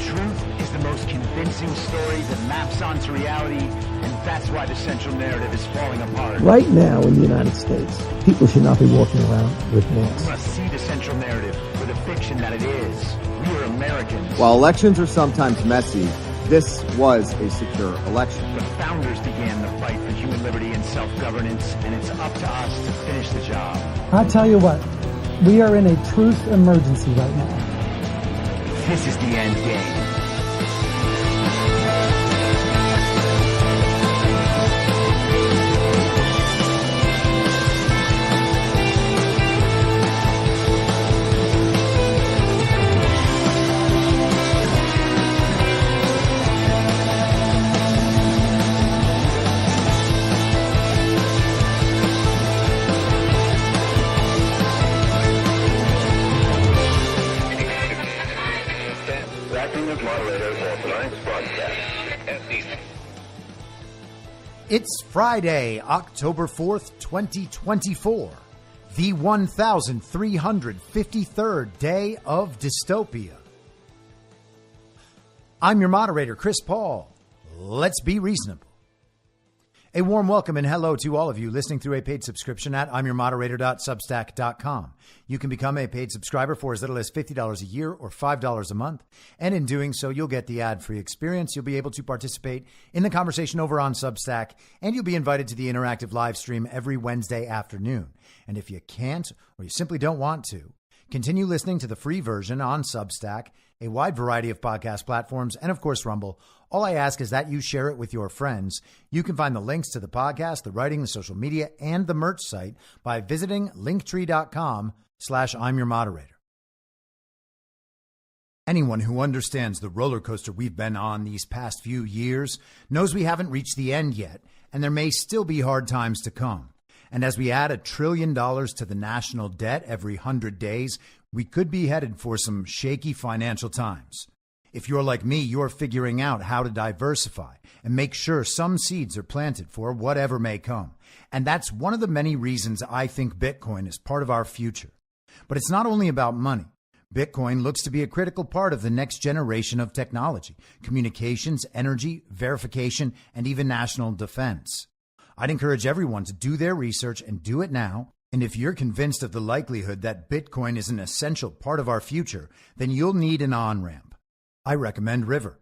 Truth is the most convincing story that maps onto reality, and that's why the central narrative is falling apart. Right now in the United States, people should not be walking around with masks. We must see the central narrative for the fiction that it is. We are Americans. While elections are sometimes messy, this was a secure election. The founders began the fight for human liberty and self-governance, and it's up to us to finish the job. I tell you what, we are in a truth emergency right now. This is the end game. It's Friday, October 4th, 2024, the 1,353rd day of dystopia. I'm your moderator, Chris Paul. Let's be reasonable. A warm welcome and hello to all of you listening through a paid subscription at I'mYourModerator.substack.com. You can become a paid subscriber for as little as $50 a year or $5 a month. And in doing so, you'll get the ad-free experience. You'll be able to participate in the conversation over on Substack, and you'll be invited to the interactive live stream every Wednesday afternoon. And if you can't or you simply don't want to, continue listening to the free version on Substack, a wide variety of podcast platforms, and of course, Rumble. All I ask is that you share it with your friends. You can find the links to the podcast, the writing, the social media, and the merch site by visiting linktree.com/I'mYourModerator. Anyone who understands the roller coaster we've been on these past few years knows we haven't reached the end yet, and there may still be hard times to come. And as we add $1 trillion to the national debt every 100 days, we could be headed for some shaky financial times. If you're like me, you're figuring out how to diversify and make sure some seeds are planted for whatever may come. And that's one of the many reasons I think Bitcoin is part of our future. But it's not only about money. Bitcoin looks to be a critical part of the next generation of technology, communications, energy, verification, and even national defense. I'd encourage everyone to do their research and do it now. And if you're convinced of the likelihood that Bitcoin is an essential part of our future, then you'll need an on-ramp. I recommend River.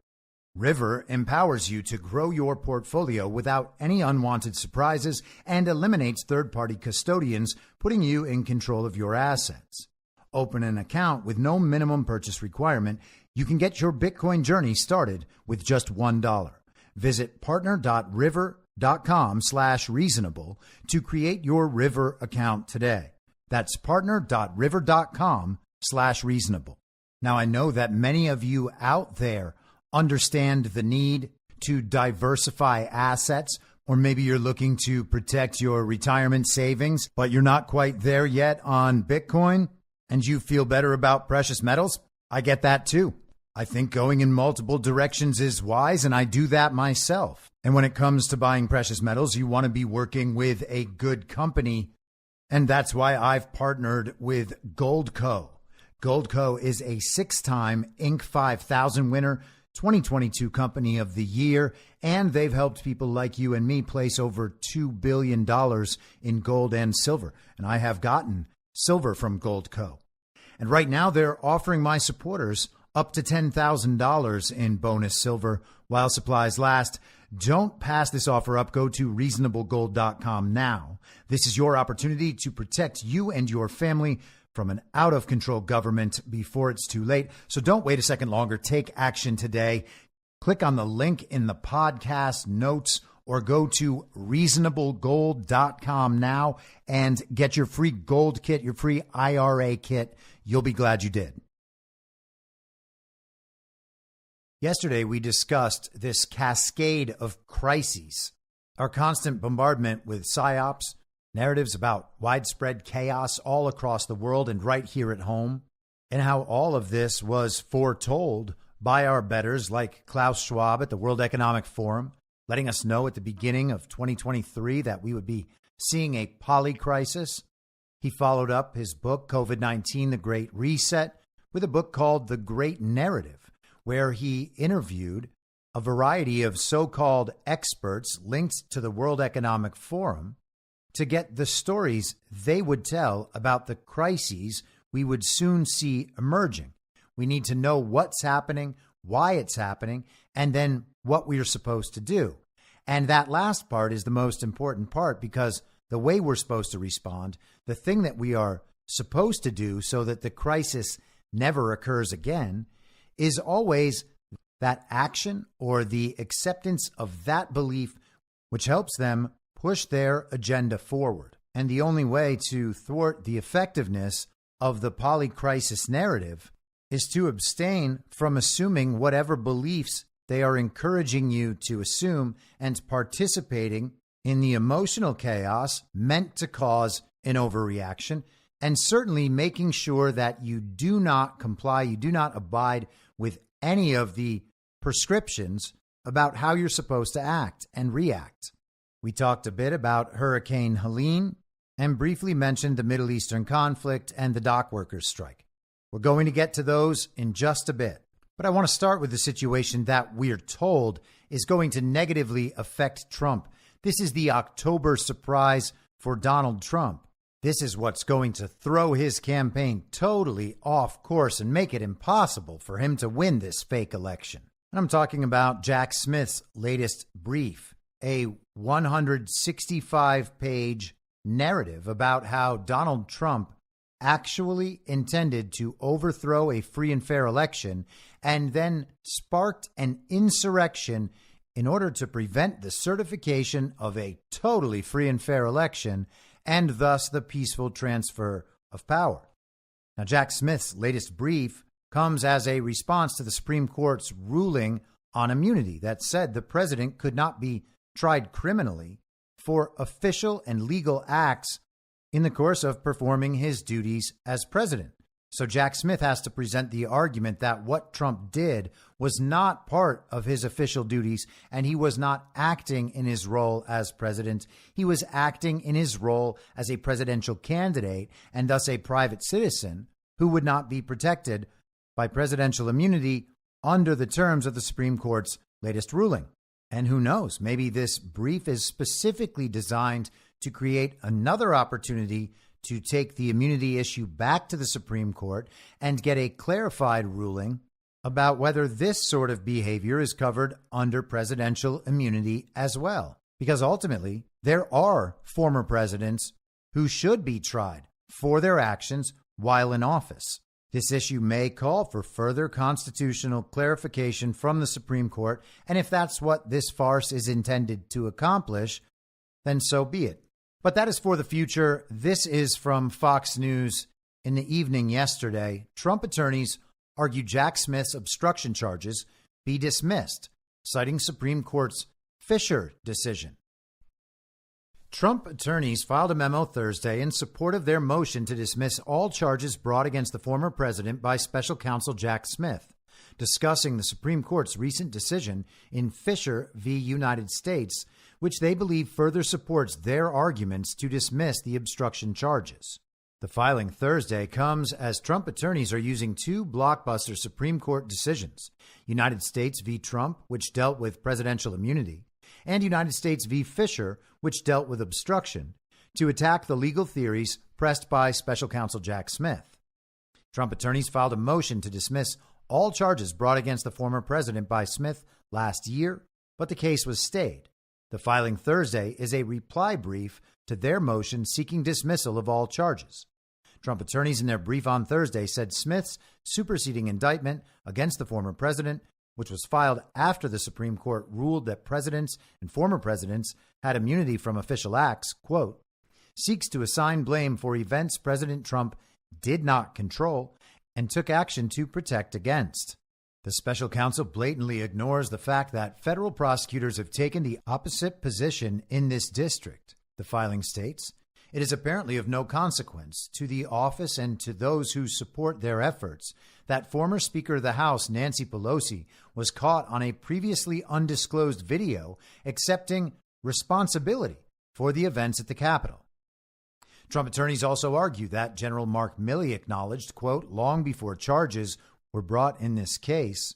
River empowers you to grow your portfolio without any unwanted surprises and eliminates third-party custodians, putting you in control of your assets. Open an account with no minimum purchase requirement. You can get your Bitcoin journey started with just $1. Visit partner.river.com/reasonable to create your River account today. That's partner.river.com/reasonable. Now, I know that many of you out there understand the need to diversify assets, or maybe you're looking to protect your retirement savings, but you're not quite there yet on Bitcoin, and you feel better about precious metals. I get that too. I think going in multiple directions is wise, and I do that myself. And when it comes to buying precious metals, you want to be working with a good company, and that's why I've partnered with Goldco. Goldco is a 6-time Inc. 5000 winner, 2022 Company of the Year, and they've helped people like you and me place over $2 billion in gold and silver. And I have gotten silver from Goldco. And right now they're offering my supporters up to $10,000 in bonus silver while supplies last. Don't pass this offer up. Go to reasonablegold.com now. This is your opportunity to protect you and your family from an out-of-control government before it's too late. So don't wait a second longer. Take action today. Click on the link in the podcast notes or go to reasonablegold.com now and get your free gold kit, your free IRA kit. You'll be glad you did. Yesterday, we discussed this cascade of crises, our constant bombardment with psyops, narratives about widespread chaos all across the world and right here at home, and how all of this was foretold by our betters like Klaus Schwab at the World Economic Forum, letting us know at the beginning of 2023 that we would be seeing a polycrisis. He followed up his book, COVID-19, The Great Reset, with a book called The Great Narrative, where he interviewed a variety of so-called experts linked to the World Economic Forum to get the stories they would tell about the crises we would soon see emerging. We need to know what's happening, why it's happening, and then what we are supposed to do. And that last part is the most important part, because the way we're supposed to respond, the thing that we are supposed to do so that the crisis never occurs again, is always that action or the acceptance of that belief which helps them push their agenda forward. And the only way to thwart the effectiveness of the polycrisis narrative is to abstain from assuming whatever beliefs they are encouraging you to assume and participating in the emotional chaos meant to cause an overreaction, and certainly making sure that you do not comply, you do not abide with any of the prescriptions about how you're supposed to act and react. We talked a bit about Hurricane Helene and briefly mentioned the Middle Eastern conflict and the dockworkers strike. We're going to get to those in just a bit, but I want to start with the situation that we're told is going to negatively affect Trump. This is the October surprise for Donald Trump. This is what's going to throw his campaign totally off course and make it impossible for him to win this fake election. And I'm talking about Jack Smith's latest brief, a 165-page narrative about how Donald Trump actually intended to overthrow a free and fair election and then sparked an insurrection in order to prevent the certification of a totally free and fair election and thus the peaceful transfer of power. Now, Jack Smith's latest brief comes as a response to the Supreme Court's ruling on immunity that said the president could not be tried criminally for official and legal acts in the course of performing his duties as president. So Jack Smith has to present the argument that what Trump did was not part of his official duties, and he was not acting in his role as president. He was acting in his role as a presidential candidate and thus a private citizen who would not be protected by presidential immunity under the terms of the Supreme Court's latest ruling. And who knows, maybe this brief is specifically designed to create another opportunity to take the immunity issue back to the Supreme Court and get a clarified ruling about whether this sort of behavior is covered under presidential immunity as well. Because ultimately, there are former presidents who should be tried for their actions while in office. This issue may call for further constitutional clarification from the Supreme Court, and if that's what this farce is intended to accomplish, then so be it. But that is for the future. This is from Fox News in the evening yesterday. Trump attorneys argue Jack Smith's obstruction charges be dismissed, citing Supreme Court's Fisher decision. Trump attorneys filed a memo Thursday in support of their motion to dismiss all charges brought against the former president by special counsel Jack Smith, discussing the Supreme Court's recent decision in Fisher v. United States, which they believe further supports their arguments to dismiss the obstruction charges. The filing Thursday comes as Trump attorneys are using two blockbuster Supreme Court decisions, United States v. Trump, which dealt with presidential immunity, and United States v. Fisher, which dealt with obstruction, to attack the legal theories pressed by special counsel Jack Smith. Trump attorneys filed a motion to dismiss all charges brought against the former president by Smith last year, but the case was stayed. The filing Thursday is a reply brief to their motion seeking dismissal of all charges. Trump attorneys in their brief on Thursday said Smith's superseding indictment against the former president, which was filed after the Supreme Court ruled that presidents and former presidents had immunity from official acts, quote, seeks to assign blame for events President Trump did not control and took action to protect against. The special counsel blatantly ignores the fact that federal prosecutors have taken the opposite position in this district. The filing states, it is apparently of no consequence to the office and to those who support their efforts that former Speaker of the House Nancy Pelosi was caught on a previously undisclosed video accepting responsibility for the events at the Capitol. Trump attorneys also argue that General Mark Milley acknowledged, quote, long before charges were brought in this case,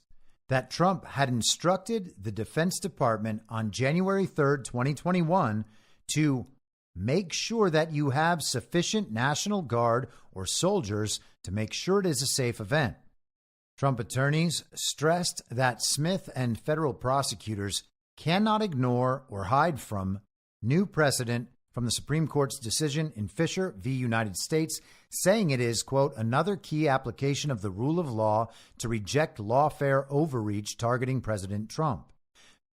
that Trump had instructed the Defense Department on January 3rd, 2021, to make sure that you have sufficient National Guard or soldiers to make sure it is a safe event. Trump attorneys stressed that Smith and federal prosecutors cannot ignore or hide from new precedent from the Supreme Court's decision in Fisher v. United States, saying it is, quote, another key application of the rule of law to reject lawfare overreach targeting President Trump.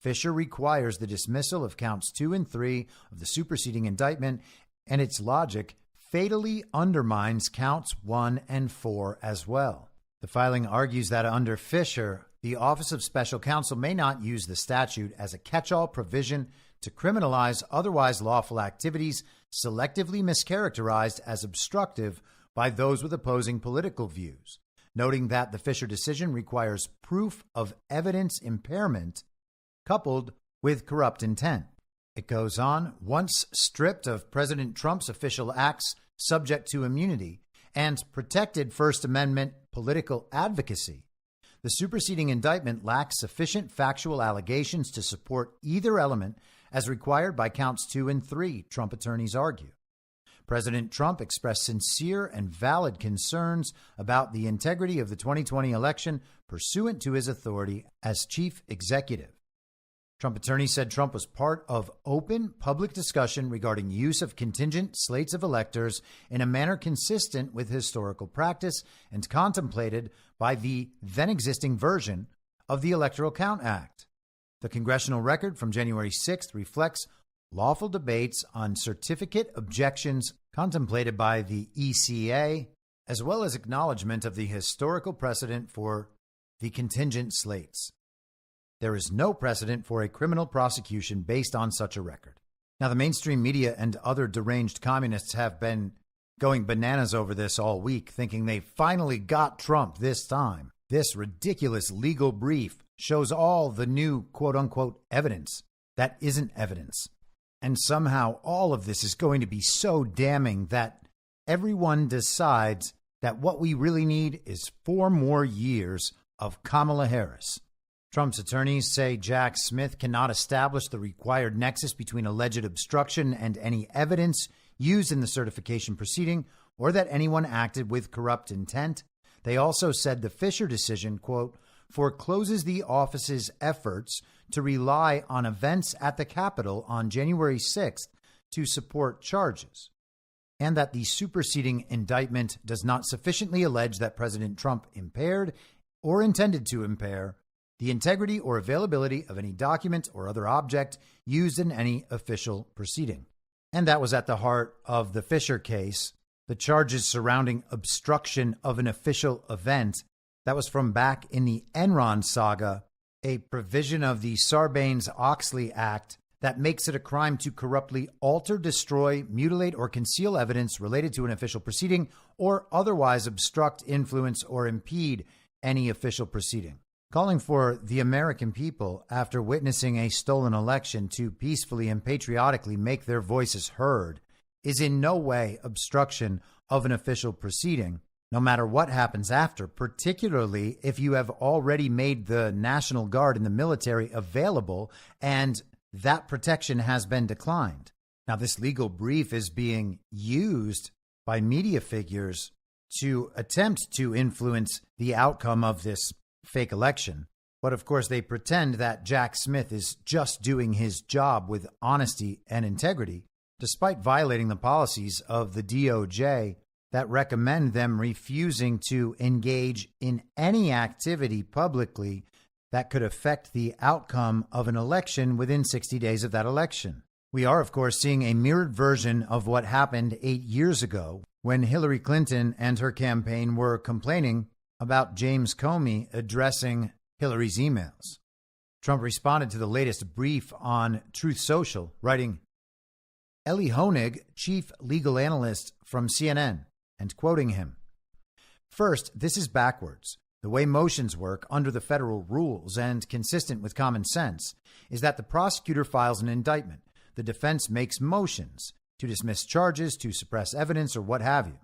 Fisher requires the dismissal of counts 2 and 3 of the superseding indictment, and its logic fatally undermines counts 1 and 4 as well. The filing argues that under Fisher, the Office of Special Counsel may not use the statute as a catch-all provision to criminalize otherwise lawful activities selectively mischaracterized as obstructive by those with opposing political views, noting that the Fisher decision requires proof of evidence impairment coupled with corrupt intent. It goes on, once stripped of President Trump's official acts subject to immunity and protected First Amendment political advocacy, the superseding indictment lacks sufficient factual allegations to support either element as required by counts 2 and 3, Trump attorneys argue. President Trump expressed sincere and valid concerns about the integrity of the 2020 election pursuant to his authority as chief executive. Trump attorneys said Trump was part of open public discussion regarding use of contingent slates of electors in a manner consistent with historical practice and contemplated by the then existing version of the Electoral Count Act. The congressional record from January 6th reflects lawful debates on certificate objections contemplated by the ECA, as well as acknowledgement of the historical precedent for the contingent slates. There is no precedent for a criminal prosecution based on such a record. Now, the mainstream media and other deranged communists have been going bananas over this all week, thinking they finally got Trump this time. This ridiculous legal brief shows all the new quote-unquote evidence that isn't evidence. And somehow all of this is going to be so damning that everyone decides that what we really need is 4 more years of Kamala Harris. Trump's attorneys say Jack Smith cannot establish the required nexus between alleged obstruction and any evidence used in the certification proceeding, or that anyone acted with corrupt intent. They also said the Fisher decision, quote, forecloses the office's efforts to rely on events at the Capitol on January 6th to support charges, and that the superseding indictment does not sufficiently allege that President Trump impaired or intended to impair the integrity or availability of any document or other object used in any official proceeding. And that was at the heart of the Fisher case, the charges surrounding obstruction of an official event. That was from back in the Enron saga, a provision of the Sarbanes-Oxley Act that makes it a crime to corruptly alter, destroy, mutilate, or conceal evidence related to an official proceeding or otherwise obstruct, influence, or impede any official proceeding. Calling for the American people, after witnessing a stolen election, to peacefully and patriotically make their voices heard is in no way obstruction of an official proceeding, no matter what happens after, particularly if you have already made the National Guard and the military available and that protection has been declined. Now, this legal brief is being used by media figures to attempt to influence the outcome of this fake election. But of course, they pretend that Jack Smith is just doing his job with honesty and integrity, despite violating the policies of the DOJ that recommend them refusing to engage in any activity publicly that could affect the outcome of an election within 60 days of that election. We are, of course, seeing a mirrored version of what happened 8 years ago when Hillary Clinton and her campaign were complaining about James Comey addressing Hillary's emails. Trump responded to the latest brief on Truth Social, writing, Elie Honig, chief legal analyst from CNN, and quoting him, first, this is backwards. The way motions work under the federal rules and consistent with common sense is that the prosecutor files an indictment. The defense makes motions to dismiss charges, to suppress evidence, or what have you.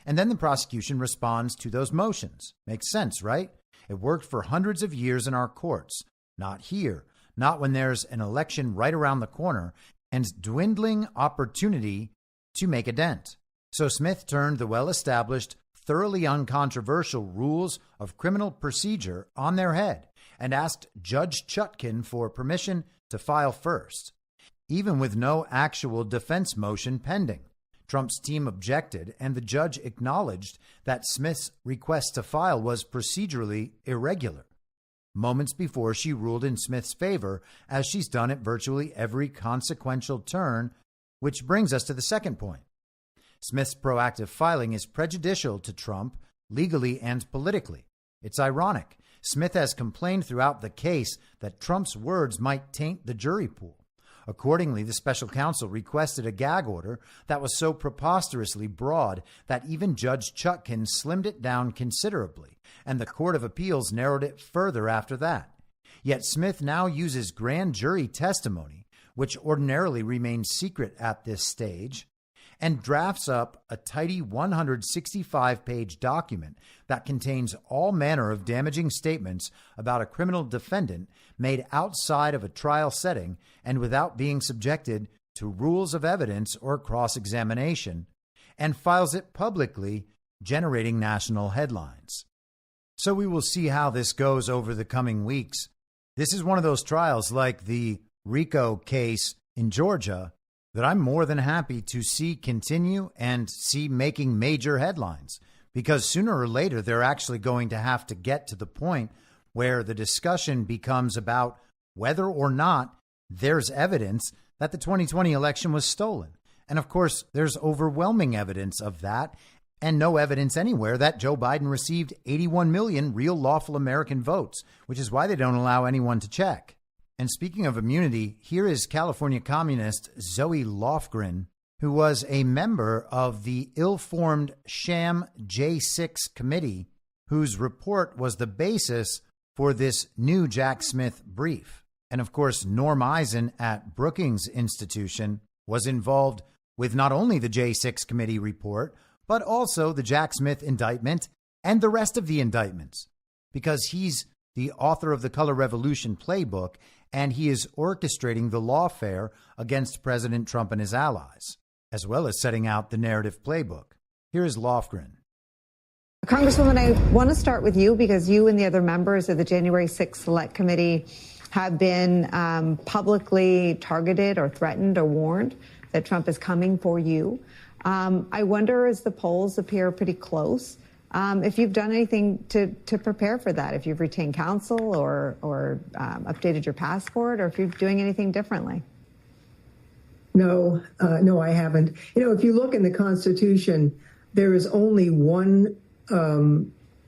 And then the prosecution responds to those motions. Makes sense, right? It worked for hundreds of years in our courts. Not here. Not when there's an election right around the corner and dwindling opportunity to make a dent. So Smith turned the well-established, thoroughly uncontroversial rules of criminal procedure on their head and asked Judge Chutkan for permission to file first, even with no actual defense motion pending. Trump's team objected, and the judge acknowledged that Smith's request to file was procedurally irregular, moments before she ruled in Smith's favor, as she's done at virtually every consequential turn, which brings us to the second point. Smith's proactive filing is prejudicial to Trump legally and politically. It's ironic. Smith has complained throughout the case that Trump's words might taint the jury pool. Accordingly, the special counsel requested a gag order that was so preposterously broad that even Judge Chutkan slimmed it down considerably, and the Court of Appeals narrowed it further after that. Yet Smith now uses grand jury testimony, which ordinarily remains secret at this stage, and drafts up a tidy 165-page document that contains all manner of damaging statements about a criminal defendant made outside of a trial setting and without being subjected to rules of evidence or cross-examination, and files it publicly, generating national headlines. So we will see how this goes over the coming weeks. This is one of those trials like the RICO case in Georgia that I'm more than happy to see continue and see making major headlines, because sooner or later they're actually going to have to get to the point where the discussion becomes about whether or not there's evidence that the 2020 election was stolen. And of course, there's overwhelming evidence of that, and no evidence anywhere that Joe Biden received 81 million real lawful American votes, which is why they don't allow anyone to check. And speaking of immunity, here is California communist Zoe Lofgren, who was a member of the ill-formed sham J6 committee, whose report was the basis for this new Jack Smith brief. And of course, Norm Eisen at Brookings Institution was involved with not only the J6 committee report, but also the Jack Smith indictment and the rest of the indictments, because he's the author of the Color Revolution playbook, and he is orchestrating the lawfare against President Trump and his allies, as well as setting out the narrative playbook. Here is Lofgren. Congresswoman, I want to start with you because you and the other members of the January 6th Select Committee have been publicly targeted or threatened or warned that Trump is coming for you. I wonder, as the polls appear pretty close, if you've done anything to prepare for that, if you've retained counsel or updated your passport, or if you're doing anything differently. No, I haven't. If you look in the Constitution, there is only one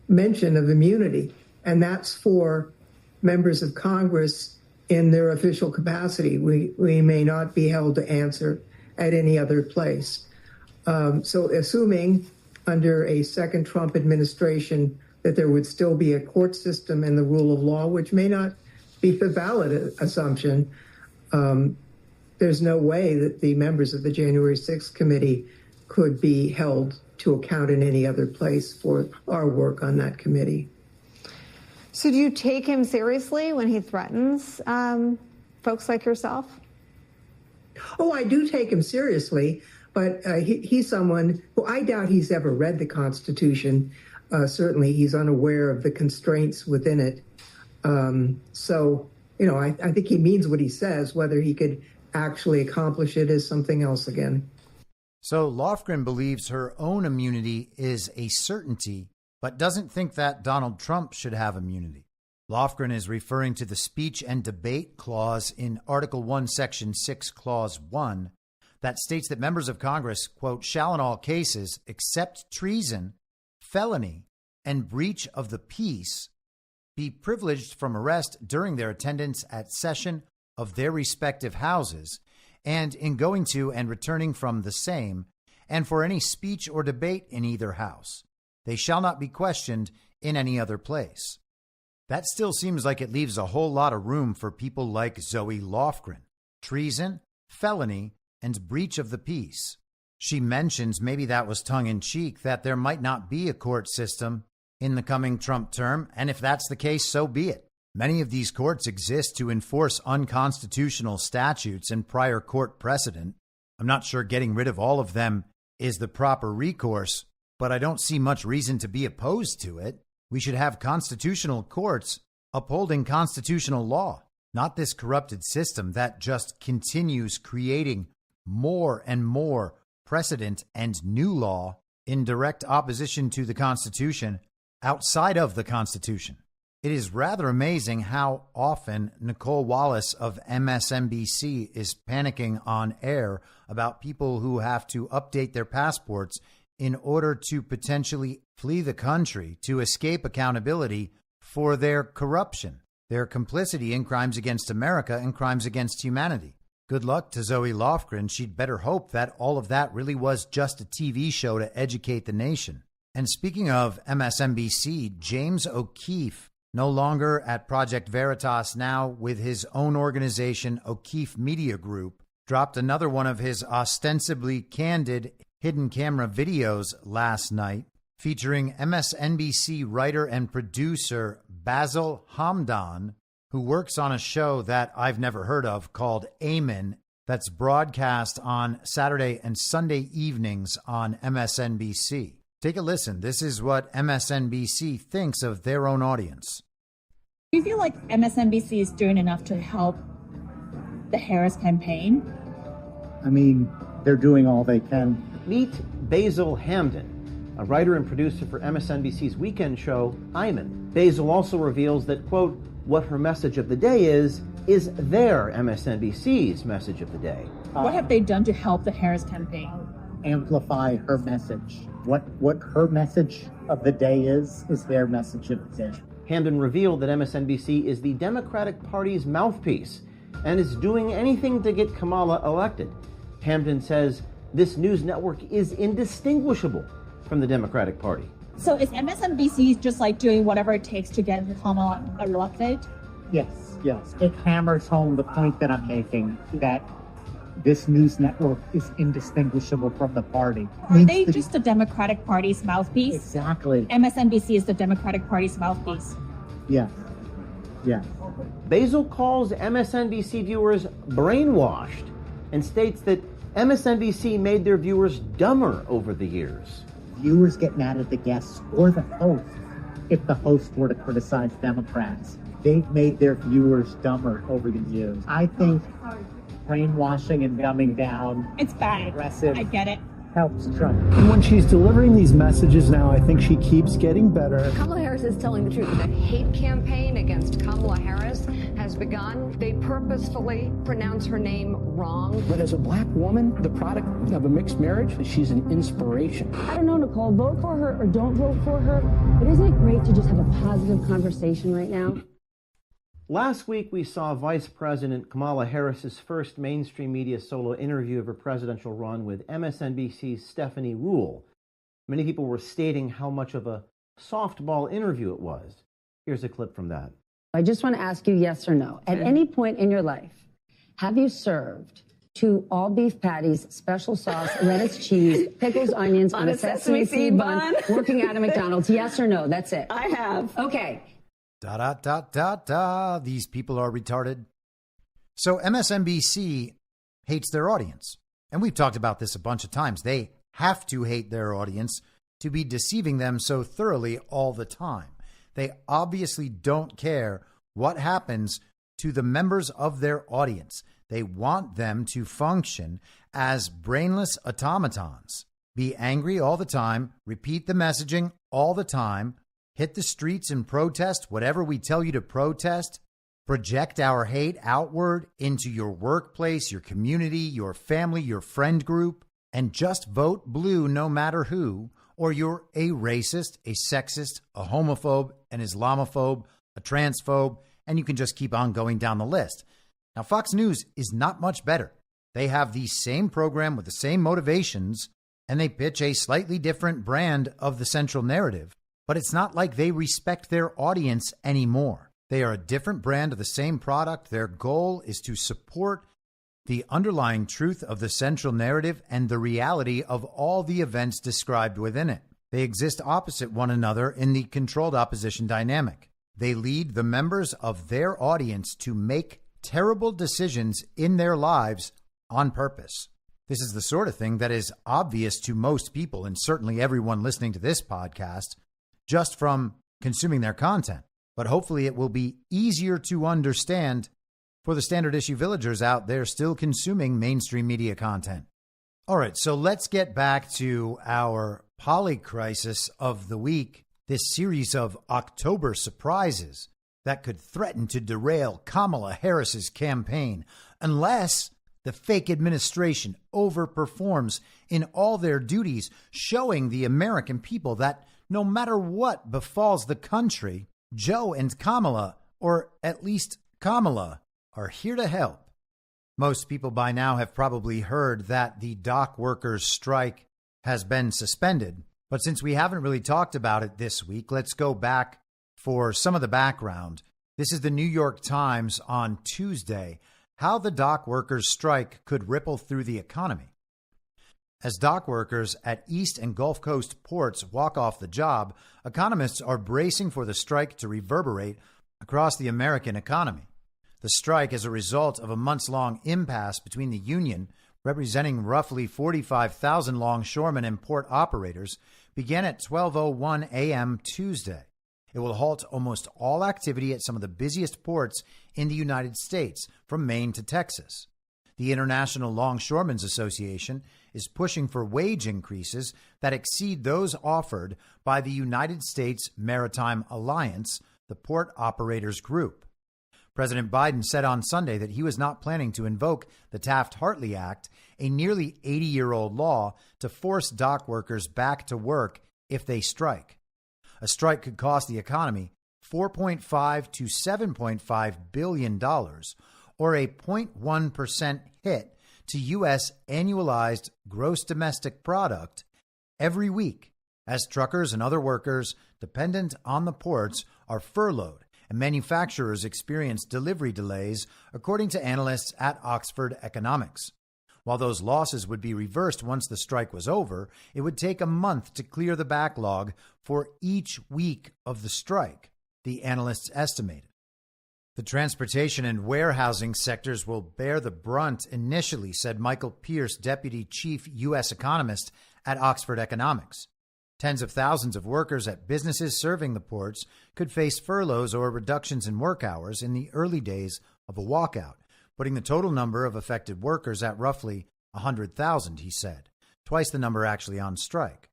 mention of immunity, and that's for members of Congress in their official capacity. We may not be held to answer at any other place. So assuming under a second Trump administration that there would still be a court system and the rule of law, which may not be a valid assumption, there's no way that the members of the January 6th committee could be held to account in any other place for our work on that committee. So do you take him seriously when he threatens folks like yourself? Oh, I do take him seriously, but he's someone who I doubt he's ever read the Constitution. Certainly, he's unaware of the constraints within it. So, I think he means what he says. Whether he could actually accomplish it is something else again. So Lofgren believes her own immunity is a certainty, but doesn't think that Donald Trump should have immunity. Lofgren is referring to the speech and debate clause in Article 1, Section 6, Clause 1, that states that members of Congress, quote, shall in all cases, except treason, felony, and breach of the peace, be privileged from arrest during their attendance at session of their respective houses, and in going to and returning from the same, and for any speech or debate in either house. They shall not be questioned in any other place. That still seems like it leaves a whole lot of room for people like Zoe Lofgren. Treason, felony, and breach of the peace. She mentions, maybe that was tongue-in-cheek, that there might not be a court system in the coming Trump term, and if that's the case, so be it. Many of these courts exist to enforce unconstitutional statutes and prior court precedent. I'm not sure getting rid of all of them is the proper recourse, but I don't see much reason to be opposed to it. We should have constitutional courts upholding constitutional law, not this corrupted system that just continues creating more and more precedent and new law in direct opposition to the Constitution outside of the Constitution. It is rather amazing how often Nicole Wallace of MSNBC is panicking on air about people who have to update their passports in order to potentially flee the country to escape accountability for their corruption, their complicity in crimes against America and crimes against humanity. Good luck to Zoe Lofgren. She'd better hope that all of that really was just a TV show to educate the nation. And speaking of MSNBC, James O'Keefe, no longer at Project Veritas, now with his own organization, O'Keefe Media Group, dropped another one of his ostensibly candid hidden camera videos last night featuring MSNBC writer and producer Basil Hamdan, who works on a show that I've never heard of called Amen, that's broadcast on Saturday and Sunday evenings on MSNBC. Take a listen. This is what MSNBC thinks of their own audience. Do you feel like MSNBC is doing enough to help the Harris campaign? I mean, they're doing all they can. Meet Basil Hamdan, a writer and producer for MSNBC's weekend show, Iman. Basil also reveals that, quote, what her message of the day is their MSNBC's message of the day. What have they done to help the Harris campaign? Amplify her message. What her message of the day is their message of the day. Hamdan revealed that MSNBC is the Democratic Party's mouthpiece and is doing anything to get Kamala elected. Hamdan says this news network is indistinguishable from the Democratic Party. So is MSNBC just like doing whatever it takes to get Kamala elected? Yes. It hammers home the point that I'm making, that this news network is indistinguishable from the party. Are they just the Democratic Party's mouthpiece? Exactly. MSNBC is the Democratic Party's mouthpiece. Yeah. Basil calls MSNBC viewers brainwashed and states that MSNBC made their viewers dumber over the years. Viewers get mad at the guests or the host if the host were to criticize Democrats. They've made their viewers dumber over the years. I think brainwashing and dumbing down, it's bad. Aggressive, I get it. helps Trump. And when she's delivering these messages now, I think she keeps getting better. Kamala Harris is telling the truth. The hate campaign against Kamala Harris has begun. They purposefully pronounce her name wrong. But as a black woman, the product of a mixed marriage, she's an inspiration. I don't know, Nicole, vote for her or don't vote for her, but isn't it great to just have a positive conversation right now? Last week, we saw Vice President Kamala Harris's first mainstream media solo interview of her presidential run with MSNBC's Stephanie Ruhle. Many people were stating how much of a softball interview it was. Here's a clip from that. I just want to ask you yes or no. At any point in your life, have you served 2 all beef patties, special sauce, lettuce, cheese, pickles, onions on a sesame seed bun, working at a McDonald's? Yes or no? That's it. I have. Okay. These people are retarded. So MSNBC hates their audience. And we've talked about this a bunch of times. They have to hate their audience to be deceiving them so thoroughly all the time. They obviously don't care what happens to the members of their audience. They want them to function as brainless automatons, be angry all the time, repeat the messaging all the time, hit the streets and protest whatever we tell you to protest, project our hate outward into your workplace, your community, your family, your friend group, and just vote blue no matter who, or you're a racist, a sexist, a homophobe, an Islamophobe, a transphobe, and you can just keep on going down the list. Now, Fox News is not much better. They have the same program with the same motivations, and they pitch a slightly different brand of the central narrative. But it's not like they respect their audience anymore. They are a different brand of the same product. Their goal is to support the underlying truth of the central narrative and the reality of all the events described within it. They exist opposite one another in the controlled opposition dynamic. They lead the members of their audience to make terrible decisions in their lives on purpose. This is the sort of thing that is obvious to most people, and certainly everyone listening to this podcast, just from consuming their content. But hopefully it will be easier to understand for the standard issue villagers out there still consuming mainstream media content. All right, so let's get back to our Polycrisis of the week, this series of October surprises that could threaten to derail Kamala Harris's campaign unless the fake administration overperforms in all their duties, showing the American people that no matter what befalls the country, Joe and Kamala, or at least Kamala, are here to help. Most people by now have probably heard that the dock workers strike has been suspended. But since we haven't really talked about it this week, let's go back for some of the background. This is the New York Times on Tuesday, how the dock workers strike could ripple through the economy. As dock workers at East and Gulf Coast ports walk off the job, economists are bracing for the strike to reverberate across the American economy. The strike is a result of a months-long impasse between the union, representing roughly 45,000 longshoremen and port operators, began at 12:01 a.m. Tuesday. It will halt almost all activity at some of the busiest ports in the United States, from Maine to Texas. The International Longshoremen's Association is pushing for wage increases that exceed those offered by the United States Maritime Alliance, the port operators group. President Biden said on Sunday that he was not planning to invoke the Taft-Hartley Act, a nearly 80-year-old law to force dock workers back to work if they strike. A strike could cost the economy $4.5 to $7.5 billion, or a 0.1% hit to U.S. annualized gross domestic product every week, as truckers and other workers dependent on the ports are furloughed and manufacturers experience delivery delays, according to analysts at Oxford Economics. While those losses would be reversed once the strike was over, it would take a month to clear the backlog for each week of the strike, the analysts estimated. The transportation and warehousing sectors will bear the brunt initially, said Michael Pierce, deputy chief U.S. economist at Oxford Economics. Tens of thousands of workers at businesses serving the ports could face furloughs or reductions in work hours in the early days of a walkout, putting the total number of affected workers at roughly 100,000, he said, twice the number actually on strike.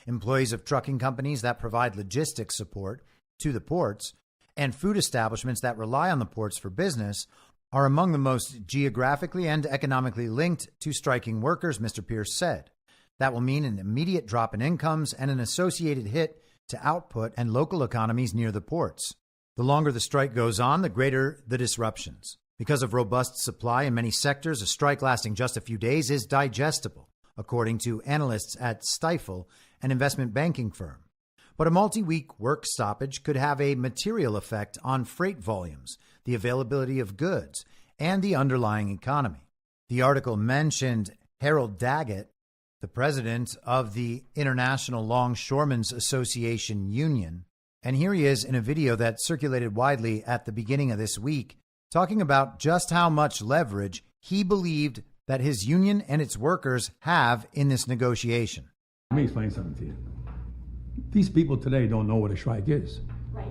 Employees of trucking companies that provide logistics support to the ports and food establishments that rely on the ports for business are among the most geographically and economically linked to striking workers, Mr. Pierce said. That will mean an immediate drop in incomes and an associated hit to output and local economies near the ports. The longer the strike goes on, the greater the disruptions. Because of robust supply in many sectors, a strike lasting just a few days is digestible, according to analysts at Stifel, an investment banking firm. But a multi-week work stoppage could have a material effect on freight volumes, the availability of goods, and the underlying economy. The article mentioned Harold Daggett, the president of the International Longshoremen's Association Union, and here he is in a video that circulated widely at the beginning of this week, talking about just how much leverage he believed that his union and its workers have in this negotiation. Let me explain something to you. These people today don't know what a strike is. Right.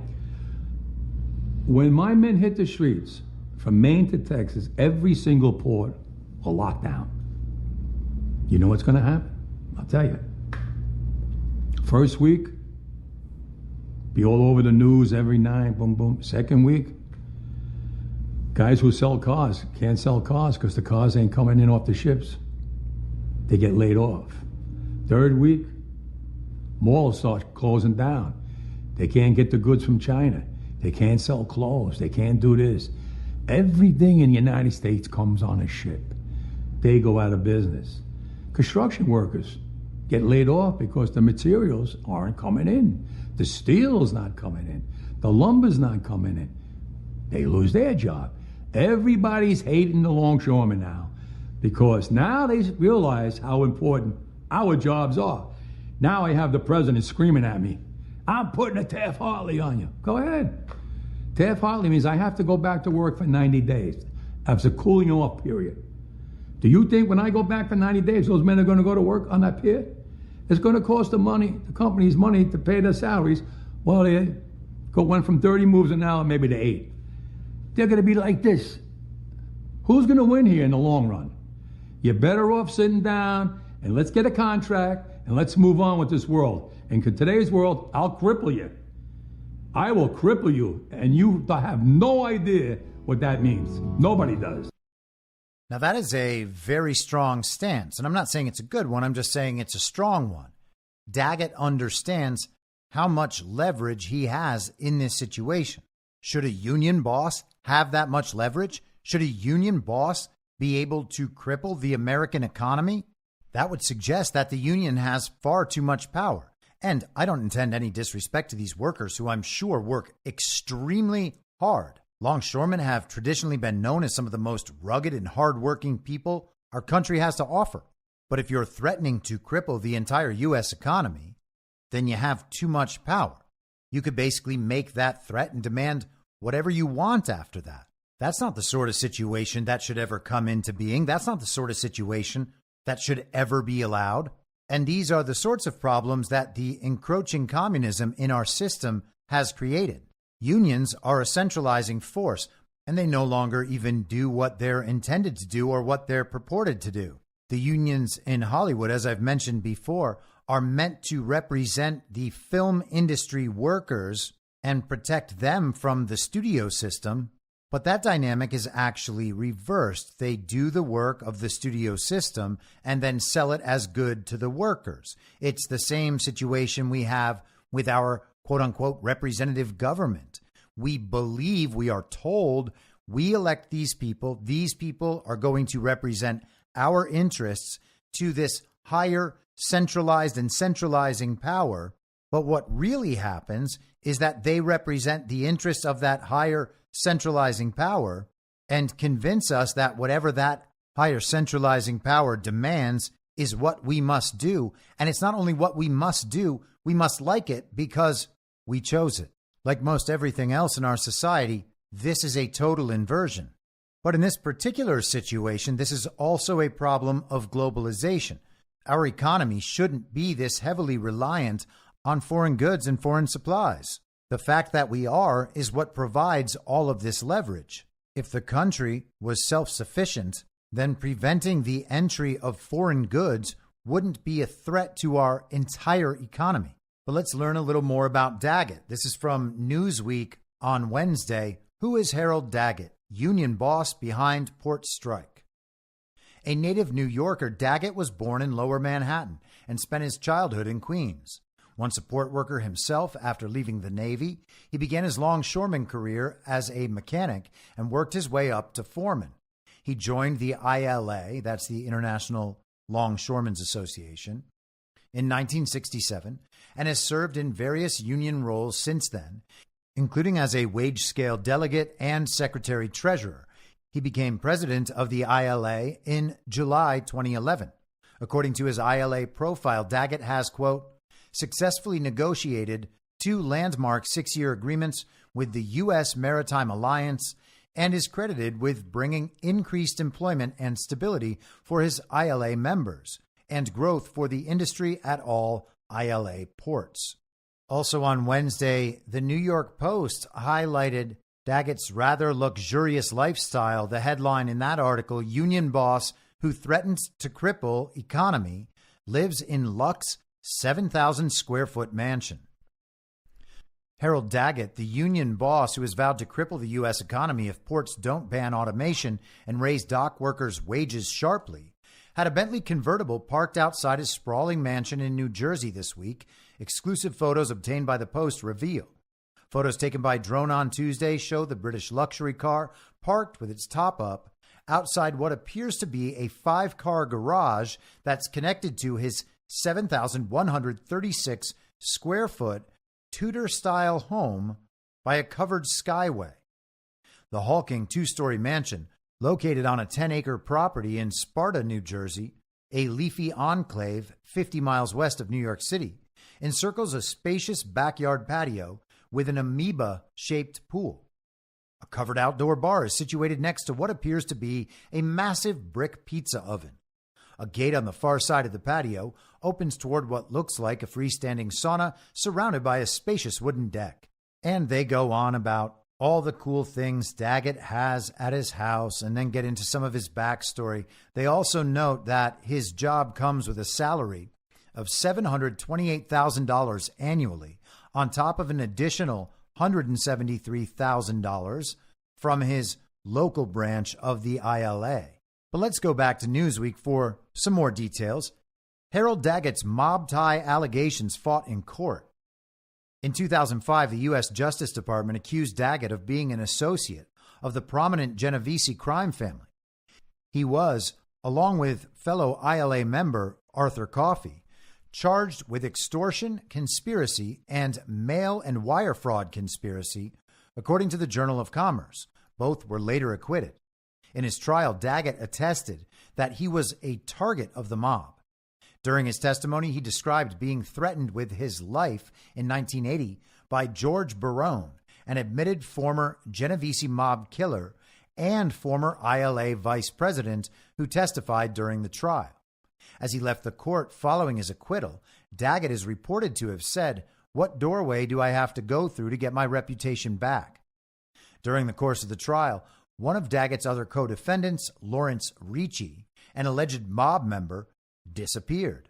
When my men hit the streets from Maine to Texas, every single port will lock down. You know what's going to happen? I'll tell you. First week, be all over the news every night, boom, boom. Second week, guys who sell cars can't sell cars because the cars ain't coming in off the ships. They get laid off. Third week, malls start closing down. They can't get the goods from China. They can't sell clothes. They can't do this. Everything in the United States comes on a ship. They go out of business. Construction workers get laid off because the materials aren't coming in. The steel's not coming in. The lumber's not coming in. They lose their job. Everybody's hating the longshoremen now because now they realize how important our jobs are. Now I have the president screaming at me, I'm putting a Taft-Hartley on you. Go ahead. Taft-Hartley means I have to go back to work for 90 days. That's a cooling off period. Do you think when I go back for 90 days, those men are going to go to work on that pier? It's going to cost the companies money to pay their salaries. Well, they went from 30 moves an hour maybe to 8. They're going to be like this. Who's going to win here in the long run? You're better off sitting down and let's get a contract and let's move on with this world. And in today's world, I'll cripple you. I will cripple you, and you have no idea what that means. Nobody does. Now, that is a very strong stance, and I'm not saying it's a good one. I'm just saying it's a strong one. Daggett understands how much leverage he has in this situation. Should a union boss have that much leverage? Should a union boss be able to cripple the American economy? That would suggest that the union has far too much power. And I don't intend any disrespect to these workers who I'm sure work extremely hard. Longshoremen have traditionally been known as some of the most rugged and hardworking people our country has to offer. But if you're threatening to cripple the entire U.S. economy, then you have too much power. You could basically make that threat and demand whatever you want after that. That's not the sort of situation that should ever come into being. That's not the sort of situation that should ever be allowed. And these are the sorts of problems that the encroaching communism in our system has created. Unions are a centralizing force, and they no longer even do what they're intended to do or what they're purported to do. The unions in Hollywood, as I've mentioned before, are meant to represent the film industry workers and protect them from the studio system. But that dynamic is actually reversed. They do the work of the studio system and then sell it as good to the workers. It's the same situation we have with our quote unquote representative government. We believe, we are told, we elect these people. These people are going to represent our interests to this higher centralized and centralizing power. But what really happens is that they represent the interests of that higher centralizing power and convince us that whatever that higher centralizing power demands is what we must do. And it's not only what we must do, we must like it because we chose it. Like most everything else in our society, this is a total inversion. But in this particular situation, this is also a problem of globalization. Our economy shouldn't be this heavily reliant on foreign goods and foreign supplies. The fact that we are is what provides all of this leverage. If the country was self-sufficient, then preventing the entry of foreign goods wouldn't be a threat to our entire economy. But let's learn a little more about Daggett. This is from Newsweek on Wednesday. Who is Harold Daggett, union boss behind port strike? A native New Yorker, Daggett was born in Lower Manhattan and spent his childhood in Queens. Once a port worker himself after leaving the Navy, he began his longshoreman career as a mechanic and worked his way up to foreman. He joined the ILA, that's the International Longshoremen's Association, in 1967 and has served in various union roles since then, including as a wage scale delegate and secretary-treasurer. He became president of the ILA in July 2011. According to his ILA profile, Daggett has, quote, successfully negotiated 2 landmark 6-year agreements with the U.S. Maritime Alliance and is credited with bringing increased employment and stability for his ILA members and growth for the industry at all ILA ports. Also on Wednesday, the New York Post highlighted Daggett's rather luxurious lifestyle. The headline in that article, Union Boss Who Threatens to Cripple Economy Lives in Luxe 7,000 square foot mansion. Harold Daggett, the union boss who has vowed to cripple the U.S. economy if ports don't ban automation and raise dock workers' wages sharply, had a Bentley convertible parked outside his sprawling mansion in New Jersey this week, exclusive photos obtained by the Post reveal. Photos taken by Drone on Tuesday show the British luxury car parked with its top up outside what appears to be a 5-car garage that's connected to his 7,136 square foot Tudor-style home by a covered skyway. The hulking 2-story mansion, located on a 10-acre property in Sparta, New Jersey, a leafy enclave 50 miles west of New York City, encircles a spacious backyard patio with an amoeba-shaped pool. A covered outdoor bar is situated next to what appears to be a massive brick pizza oven. A gate on the far side of the patio opens toward what looks like a freestanding sauna surrounded by a spacious wooden deck. And they go on about all the cool things Daggett has at his house and then get into some of his backstory. They also note that his job comes with a salary of $728,000 annually on top of an additional $173,000 from his local branch of the ILA. But let's go back to Newsweek for some more details. Harold Daggett's mob tie allegations fought in court. In 2005, the U.S. Justice Department accused Daggett of being an associate of the prominent Genovese crime family. He was, along with fellow ILA member Arthur Coffey, charged with extortion, conspiracy, and mail and wire fraud conspiracy, according to the Journal of Commerce. Both were later acquitted. In his trial, Daggett attested that he was a target of the mob. During his testimony, he described being threatened with his life in 1980 by George Barone, an admitted former Genovese mob killer and former ILA vice president who testified during the trial. As he left the court following his acquittal, Daggett is reported to have said, "What doorway do I have to go through to get my reputation back?" During the course of the trial, one of Daggett's other co-defendants, Lawrence Ricci, an alleged mob member, disappeared.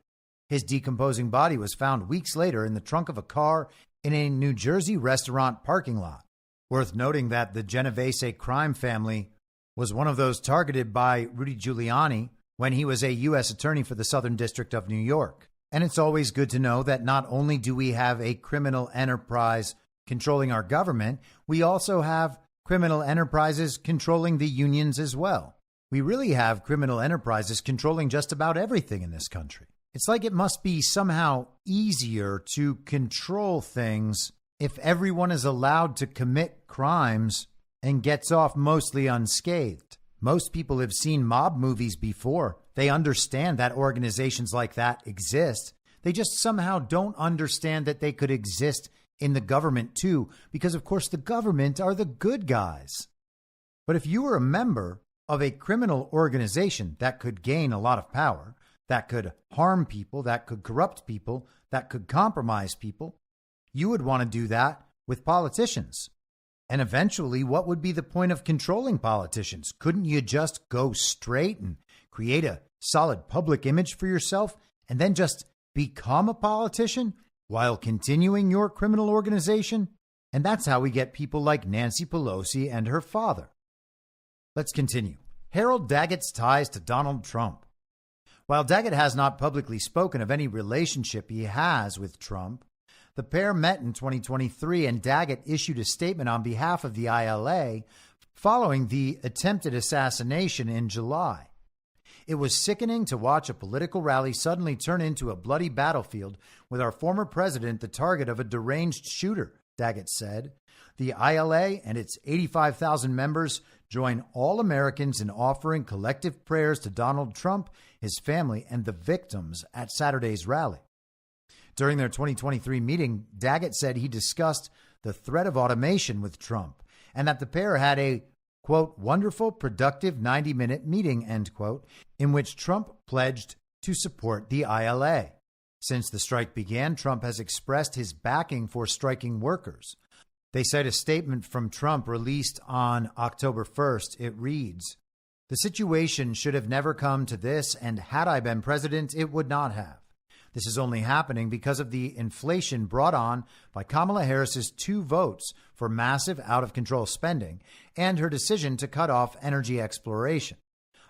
His decomposing body was found weeks later in the trunk of a car in a New Jersey restaurant parking lot. Worth noting that the Genovese crime family was one of those targeted by Rudy Giuliani when he was a U.S. attorney for the Southern District of New York. And it's always good to know that not only do we have a criminal enterprise controlling our government, we also have criminal enterprises controlling the unions as well. We really have criminal enterprises controlling just about everything in this country. It's like it must be somehow easier to control things if everyone is allowed to commit crimes and gets off mostly unscathed. Most people have seen mob movies before. They understand that organizations like that exist. They just somehow don't understand that they could exist in the government too, because of course the government are the good guys. But if you were a member of a criminal organization that could gain a lot of power, that could harm people, that could corrupt people, that could compromise people, you would want to do that with politicians. And eventually, what would be the point of controlling politicians? Couldn't you just go straight and create a solid public image for yourself and then just become a politician while continuing your criminal organization? And that's how we get people like Nancy Pelosi and her father. Let's continue. Harold Daggett's ties to Donald Trump. While Daggett has not publicly spoken of any relationship he has with Trump, the pair met in 2023 and Daggett issued a statement on behalf of the ILA following the attempted assassination in July. It was sickening to watch a political rally suddenly turn into a bloody battlefield with our former president the target of a deranged shooter, Daggett said. The ILA and its 85,000 members join all Americans in offering collective prayers to Donald Trump, his family, and the victims at Saturday's rally. During their 2023 meeting, Daggett said he discussed the threat of automation with Trump and that the pair had a, quote, wonderful, productive 90-minute meeting, end quote, in which Trump pledged to support the ILA. Since the strike began, Trump has expressed his backing for striking workers. They cite a statement from Trump released on October 1st. It reads, "The situation should have never come to this, and had I been president, it would not have. This is only happening because of the inflation brought on by Kamala Harris's 2 votes for massive out-of-control spending and her decision to cut off energy exploration.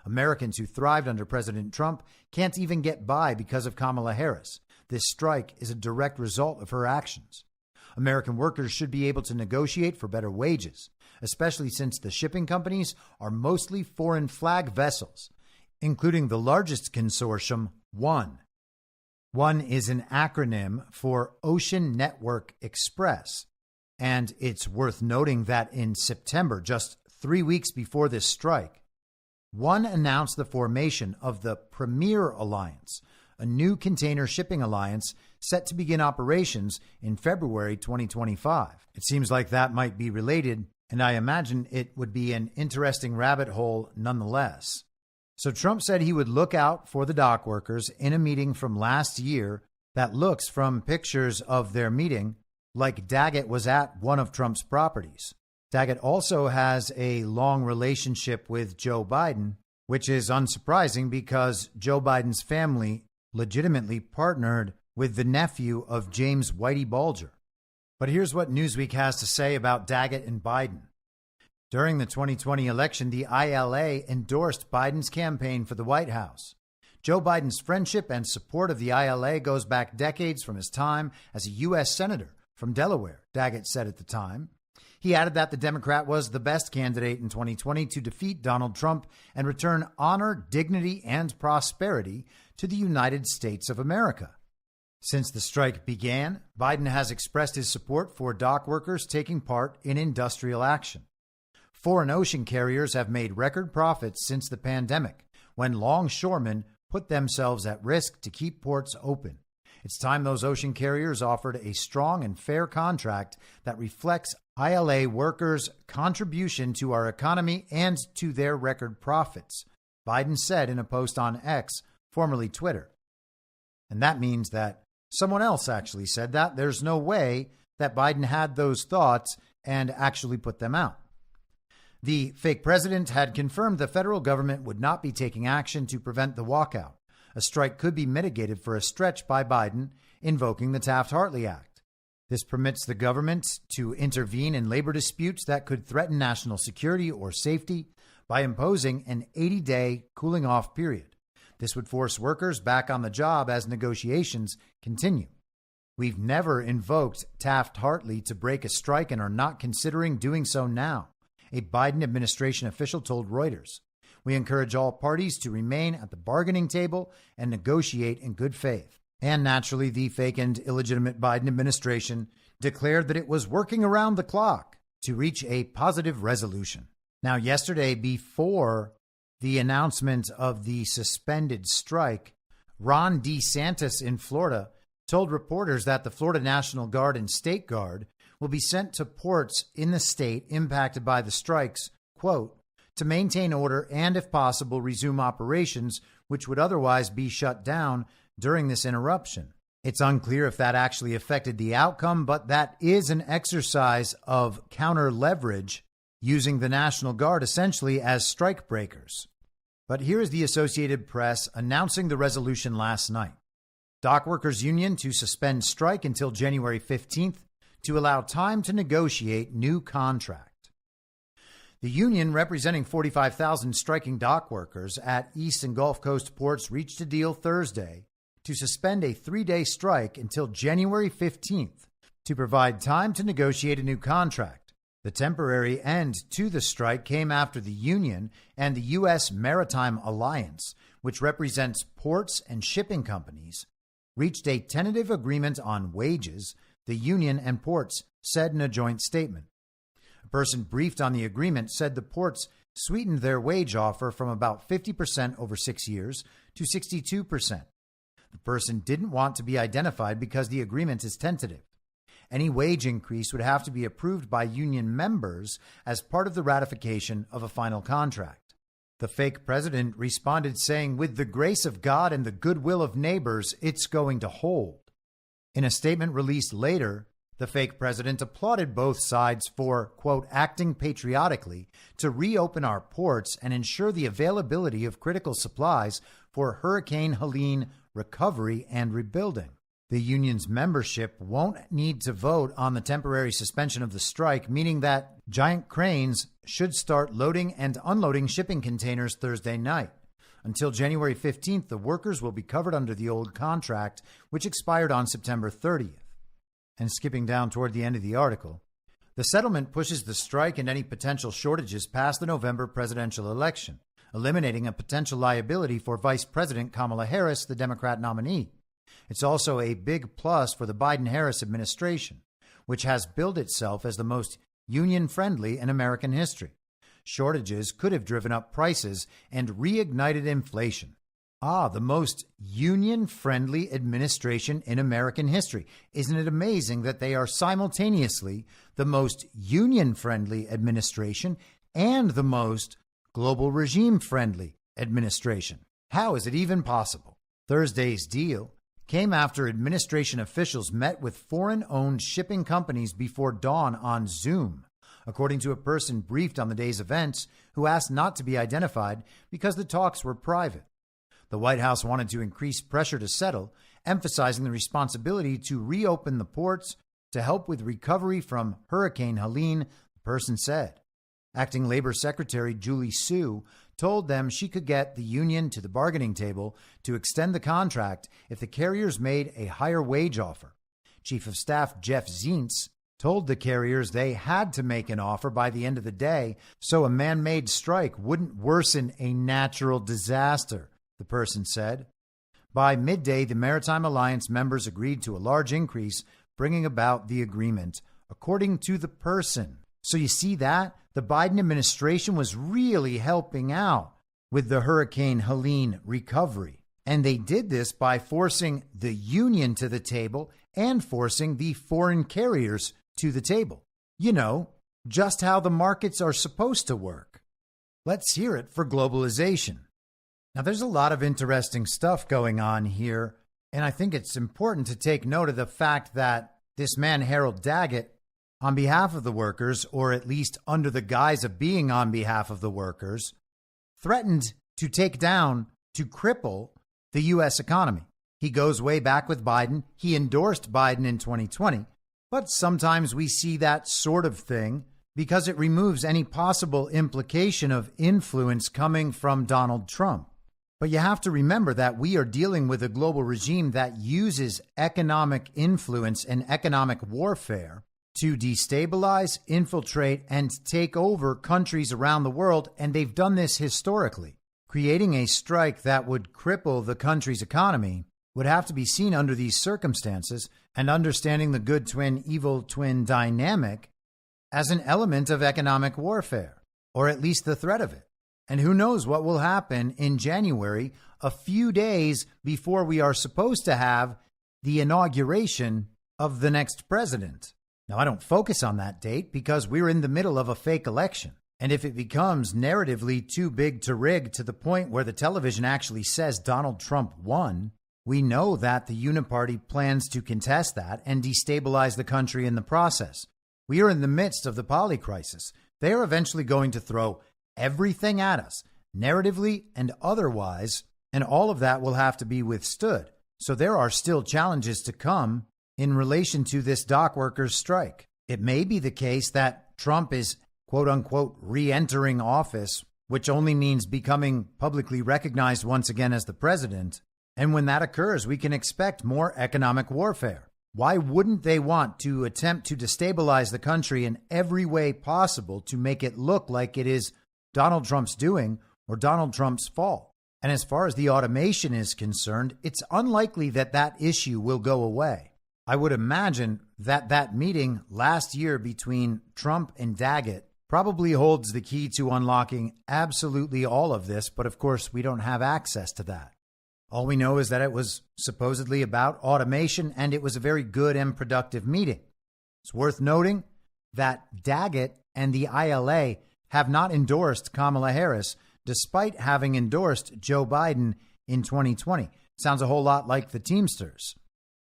Americans who thrived under President Trump can't even get by because of Kamala Harris. This strike is a direct result of her actions. American workers should be able to negotiate for better wages, especially since the shipping companies are mostly foreign flag vessels, including the largest consortium, ONE. ONE is an acronym for Ocean Network Express, and it's worth noting that in September, just 3 weeks before this strike, One announced the formation of the Premier Alliance, a new container shipping alliance set to begin operations in February 2025. It seems like that might be related, and I imagine it would be an interesting rabbit hole nonetheless. So Trump said he would look out for the dock workers in a meeting from last year that looks, from pictures of their meeting, like Daggett was at one of Trump's properties. Daggett also has a long relationship with Joe Biden, which is unsurprising because Joe Biden's family legitimately partnered with the nephew of James Whitey Bulger. But here's what Newsweek has to say about Daggett and Biden. During the 2020 election, the ILA endorsed Biden's campaign for the White House. Joe Biden's friendship and support of the ILA goes back decades from his time as a U.S. Senator from Delaware, Daggett said at the time. He added that the Democrat was the best candidate in 2020 to defeat Donald Trump and return honor, dignity, and prosperity to the United States of America. Since the strike began, Biden has expressed his support for dock workers taking part in industrial action. Foreign ocean carriers have made record profits since the pandemic, when longshoremen put themselves at risk to keep ports open. It's time those ocean carriers offered a strong and fair contract that reflects ILA workers' contribution to our economy and to their record profits, Biden said in a post on X, formerly Twitter. And that means that someone else actually said that. There's no way that Biden had those thoughts and actually put them out. The fake president had confirmed the federal government would not be taking action to prevent the walkout. A strike could be mitigated for a stretch by Biden, invoking the Taft-Hartley Act. This permits the government to intervene in labor disputes that could threaten national security or safety by imposing an 80-day cooling-off period. This would force workers back on the job as negotiations continue. We've never invoked Taft-Hartley to break a strike and are not considering doing so now, a Biden administration official told Reuters. We encourage all parties to remain at the bargaining table and negotiate in good faith. And naturally, the fake and illegitimate Biden administration declared that it was working around the clock to reach a positive resolution. Now, yesterday, before the announcement of the suspended strike, Ron DeSantis in Florida told reporters that the Florida National Guard and State Guard will be sent to ports in the state impacted by the strikes, quote, to maintain order and, if possible, resume operations which would otherwise be shut down during this interruption. It's unclear if that actually affected the outcome, but that is an exercise of counter leverage, using the National Guard essentially as strike breakers. But here is the Associated Press announcing the resolution last night. Dock Workers Union to suspend strike until January 15th to allow time to negotiate new contract. The union, representing 45,000 striking dock workers at East and Gulf Coast ports, reached a deal Thursday to suspend a 3-day strike until January 15th to provide time to negotiate a new contract. The temporary end to the strike came after the union and the U.S. Maritime Alliance, which represents ports and shipping companies, reached a tentative agreement on wages, the union and ports said in a joint statement. A person briefed on the agreement said the ports sweetened their wage offer from about 50% over 6 years to 62%. The person didn't want to be identified because the agreement is tentative. Any wage increase would have to be approved by union members as part of the ratification of a final contract. The fake president responded saying, with the grace of God and the goodwill of neighbors, it's going to hold. In a statement released later, the fake president applauded both sides for, quote, acting patriotically to reopen our ports and ensure the availability of critical supplies for Hurricane Helene recovery and rebuilding. The union's membership won't need to vote on the temporary suspension of the strike, meaning that giant cranes should start loading and unloading shipping containers Thursday night. Until January 15th, the workers will be covered under the old contract, which expired on September 30th. And skipping down toward the end of the article, the settlement pushes the strike and any potential shortages past the November presidential election, eliminating a potential liability for Vice President Kamala Harris, the Democrat nominee. It's also a big plus for the Biden-Harris administration, which has billed itself as the most union-friendly in American history. shortages could have driven up prices and reignited inflation. The most union-friendly administration in American history. Isn't it amazing that they are simultaneously the most union-friendly administration and the most global regime-friendly administration? How is it even possible? Thursday's deal came after administration officials met with foreign-owned shipping companies before dawn on Zoom, according to a person briefed on the day's events who asked not to be identified because the talks were private. The White House wanted to increase pressure to settle, emphasizing the responsibility to reopen the ports to help with recovery from Hurricane Helene, the person said. Acting Labor Secretary Julie Su told them she could get the union to the bargaining table to extend the contract if the carriers made a higher wage offer. Chief of Staff Jeff Zients told the carriers they had to make an offer by the end of the day so a man-made strike wouldn't worsen a natural disaster, the person said. By midday, the Maritime Alliance members agreed to a large increase, bringing about the agreement, according to the person. So you see that? The Biden administration was really helping out with the Hurricane Helene recovery. And they did this by forcing the union to the table and forcing the foreign carriers to the table. You know, just how the markets are supposed to work. Let's hear it for globalization. Now, there's a lot of interesting stuff going on here, and I think it's important to take note of the fact that this man, Harold Daggett, on behalf of the workers, or at least under the guise of being on behalf of the workers, threatened to take down, to cripple the U.S. economy. He goes way back with Biden. He endorsed Biden in 2020, but sometimes we see that sort of thing because it removes any possible implication of influence coming from Donald Trump. But you have to remember that we are dealing with a global regime that uses economic influence and economic warfare to destabilize, infiltrate, and take over countries around the world, and they've done this historically. Creating a strike that would cripple the country's economy would have to be seen under these circumstances, and understanding the good twin, evil twin dynamic as an element of economic warfare, or at least the threat of it. And who knows what will happen in January, a few days before we are supposed to have the inauguration of the next president. Now, I don't focus on that date because we're in the middle of a fake election. And if it becomes narratively too big to rig to the point where the television actually says Donald Trump won, we know that the Uniparty plans to contest that and destabilize the country in the process. We are in the midst of the Polycrisis. They are eventually going to throw everything at us, narratively and otherwise, and all of that will have to be withstood. So there are still challenges to come in relation to this dockworkers strike. It may be the case that Trump is, quote unquote, re-entering office, which only means becoming publicly recognized once again as the president. And when that occurs, we can expect more economic warfare. Why wouldn't they want to attempt to destabilize the country in every way possible to make it look like it is Donald Trump's doing or Donald Trump's fault? And as far as the automation is concerned, it's unlikely that that issue will go away. I would imagine that that meeting last year between Trump and Daggett probably holds the key to unlocking absolutely all of this, but of course we don't have access to that. All we know is that it was supposedly about automation, and it was a very good and productive meeting. It's worth noting that Daggett and the ILA have not endorsed Kamala Harris, despite having endorsed Joe Biden in 2020. Sounds a whole lot like the Teamsters.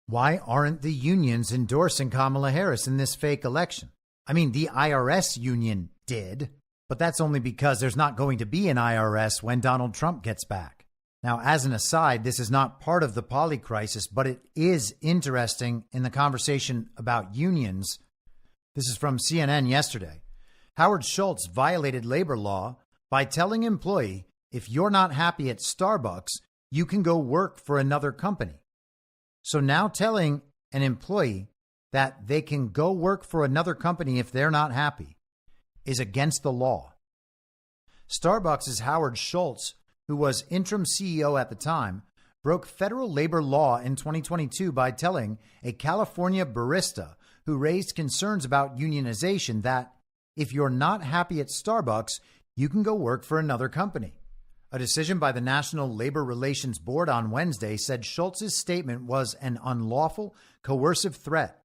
Why aren't the unions endorsing Kamala Harris in this fake election? I mean, the IRS union did, but that's only because there's not going to be an IRS when Donald Trump gets back. Now, as an aside, this is not part of the Polycrisis, but it is interesting in the conversation about unions. This is from CNN yesterday. Howard Schultz violated labor law by telling an employee, if you're not happy at Starbucks, you can go work for another company. So now telling an employee that they can go work for another company if they're not happy is against the law. Starbucks' Howard Schultz, who was interim CEO at the time, broke federal labor law in 2022 by telling a California barista who raised concerns about unionization that if you're not happy at Starbucks, you can go work for another company. A decision by the National Labor Relations Board on Wednesday said Schultz's statement was an unlawful, coercive threat.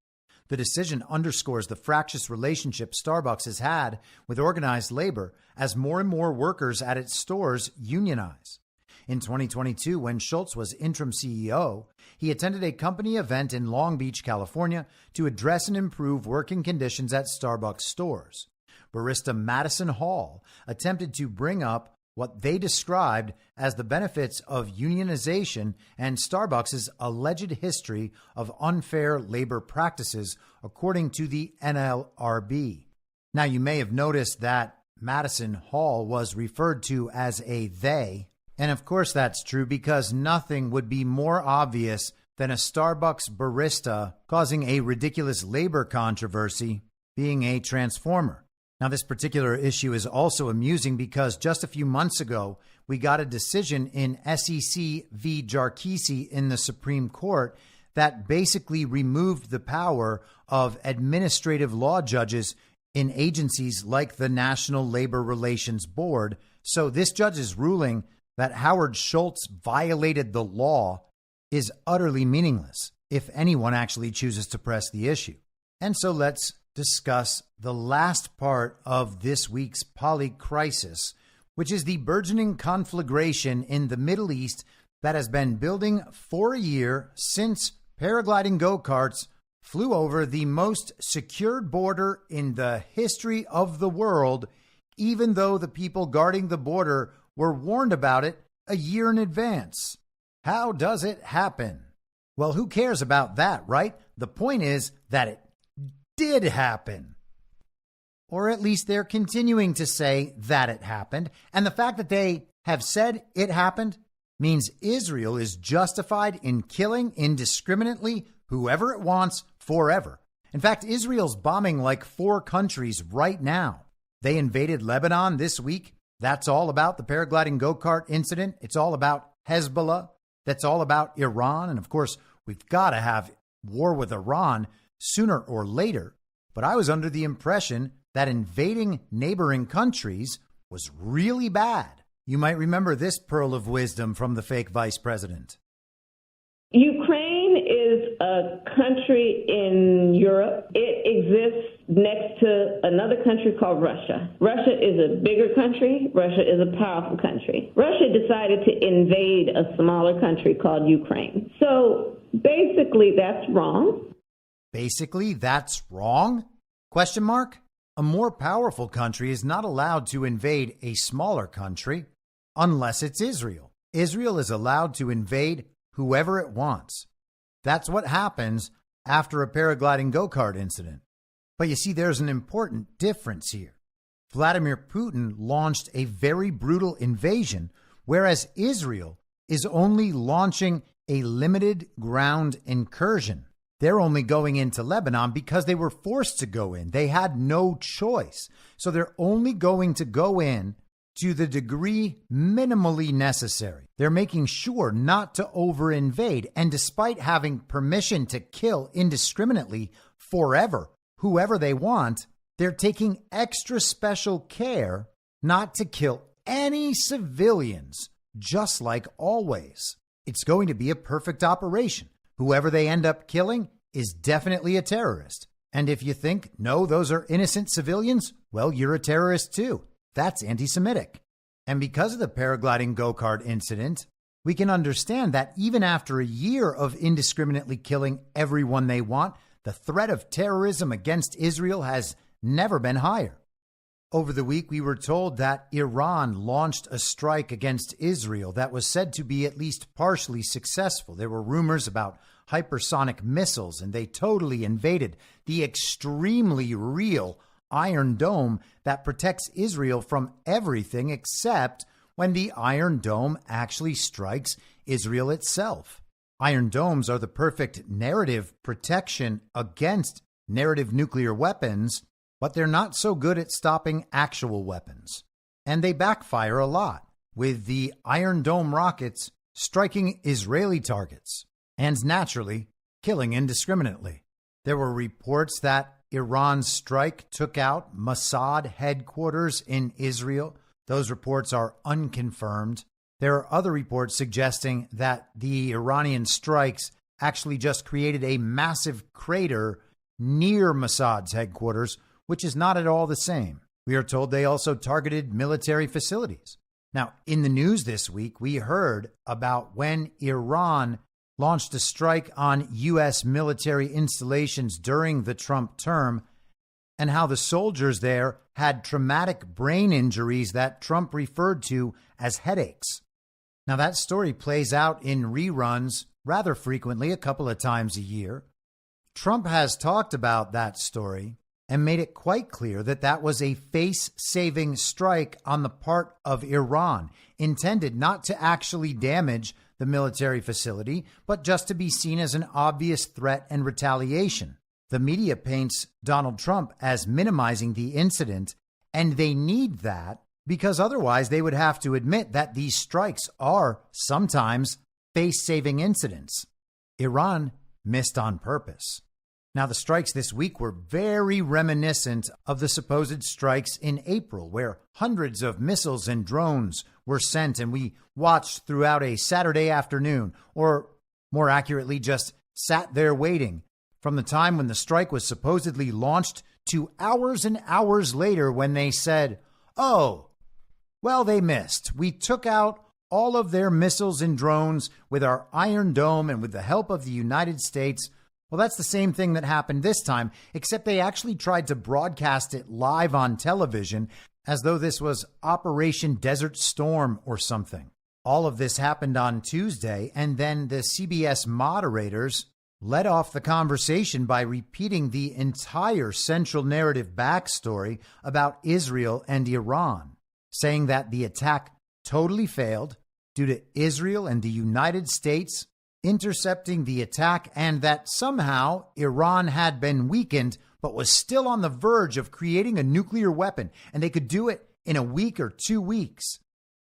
The decision underscores the fractious relationship Starbucks has had with organized labor as more and more workers at its stores unionize. In 2022, when Schultz was interim CEO, he attended a company event in Long Beach, California, to address and improve working conditions at Starbucks stores. Barista Madison Hall attempted to bring up what they described as the benefits of unionization and Starbucks' alleged history of unfair labor practices, according to the NLRB. Now, you may have noticed that Madison Hall was referred to as a they, and of course that's true because nothing would be more obvious than a Starbucks barista causing a ridiculous labor controversy being a transformer. Now, this particular issue is also amusing because just a few months ago, we got a decision in SEC v. Jarkisi in the Supreme Court that basically removed the power of administrative law judges in agencies like the National Labor Relations Board. So this judge's ruling that Howard Schultz violated the law is utterly meaningless if anyone actually chooses to press the issue. And so let's discuss the last part of this week's Polycrisis, which is the burgeoning conflagration in the Middle East that has been building for a year since paragliding go-karts flew over the most secured border in the history of the world, even though the people guarding the border were warned about it a year in advance. How does it happen? Well, who cares about that, right? The point is that it did happen. Or at least they're continuing to say that it happened. And the fact that they have said it happened means Israel is justified in killing indiscriminately whoever it wants forever. In fact, Israel's bombing like 4 countries right now. They invaded Lebanon this week. That's all about the paragliding go-kart incident. It's all about Hezbollah. That's all about Iran. And of course, we've got to have war with Iran sooner or later. But I was under the impression that invading neighboring countries was really bad. You might remember this pearl of wisdom from the fake vice president. Ukraine is a country in Europe. It exists next to another country called Russia. Russia is a bigger country. Russia is a powerful country. Russia decided to invade a smaller country called Ukraine. So basically, that's wrong. Basically, that's wrong? Question mark? A more powerful country is not allowed to invade a smaller country unless it's Israel. Israel is allowed to invade whoever it wants. That's what happens after a paragliding go-kart incident. But you see, there's an important difference here. Vladimir Putin launched a very brutal invasion, whereas Israel is only launching a limited ground incursion. They're only going into Lebanon because they were forced to go in. They had no choice. So they're only going to go in to the degree minimally necessary. They're making sure not to over-invade. And despite having permission to kill indiscriminately forever, whoever they want, they're taking extra special care not to kill any civilians, just like always. It's going to be a perfect operation. Whoever they end up killing is definitely a terrorist. And if you think, no, those are innocent civilians, well, you're a terrorist too. That's anti-Semitic. And because of the paragliding go-kart incident, we can understand that even after a year of indiscriminately killing everyone they want, the threat of terrorism against Israel has never been higher. Over the week, we were told that Iran launched a strike against Israel that was said to be at least partially successful. There were rumors about hypersonic missiles, and they totally invaded the extremely real Iron Dome that protects Israel from everything except when the Iron Dome actually strikes Israel itself. Iron Domes are the perfect narrative protection against narrative nuclear weapons, but they're not so good at stopping actual weapons. And they backfire a lot, with the Iron Dome rockets striking Israeli targets and naturally killing indiscriminately. There were reports that Iran's strike took out Mossad headquarters in Israel. Those reports are unconfirmed. There are other reports suggesting that the Iranian strikes actually just created a massive crater near Mossad's headquarters, which is not at all the same. We are told they also targeted military facilities. Now, in the news this week, we heard about when Iran launched a strike on U.S. military installations during the Trump term and how the soldiers there had traumatic brain injuries that Trump referred to as headaches. Now, that story plays out in reruns rather frequently, a couple of times a year. Trump has talked about that story and made it quite clear that that was a face-saving strike on the part of Iran, intended not to actually damage the military facility, but just to be seen as an obvious threat and retaliation. The media paints Donald Trump as minimizing the incident, and they need that because otherwise they would have to admit that these strikes are sometimes face-saving incidents. Iran missed on purpose. Now, the strikes this week were very reminiscent of the supposed strikes in April, where hundreds of missiles and drones were sent, and we watched throughout a Saturday afternoon, or more accurately, just sat there waiting from the time when the strike was supposedly launched to hours and hours later when they said, oh, well, they missed. We took out all of their missiles and drones with our Iron Dome and with the help of the United States. Well, that's the same thing that happened this time, except they actually tried to broadcast it live on television as though this was Operation Desert Storm or something. All of this happened on Tuesday, and then the CBS moderators led off the conversation by repeating the entire central narrative backstory about Israel and Iran, saying that the attack totally failed due to Israel and the United States intercepting the attack, and that somehow Iran had been weakened but was still on the verge of creating a nuclear weapon, and they could do it in a week or 2 weeks,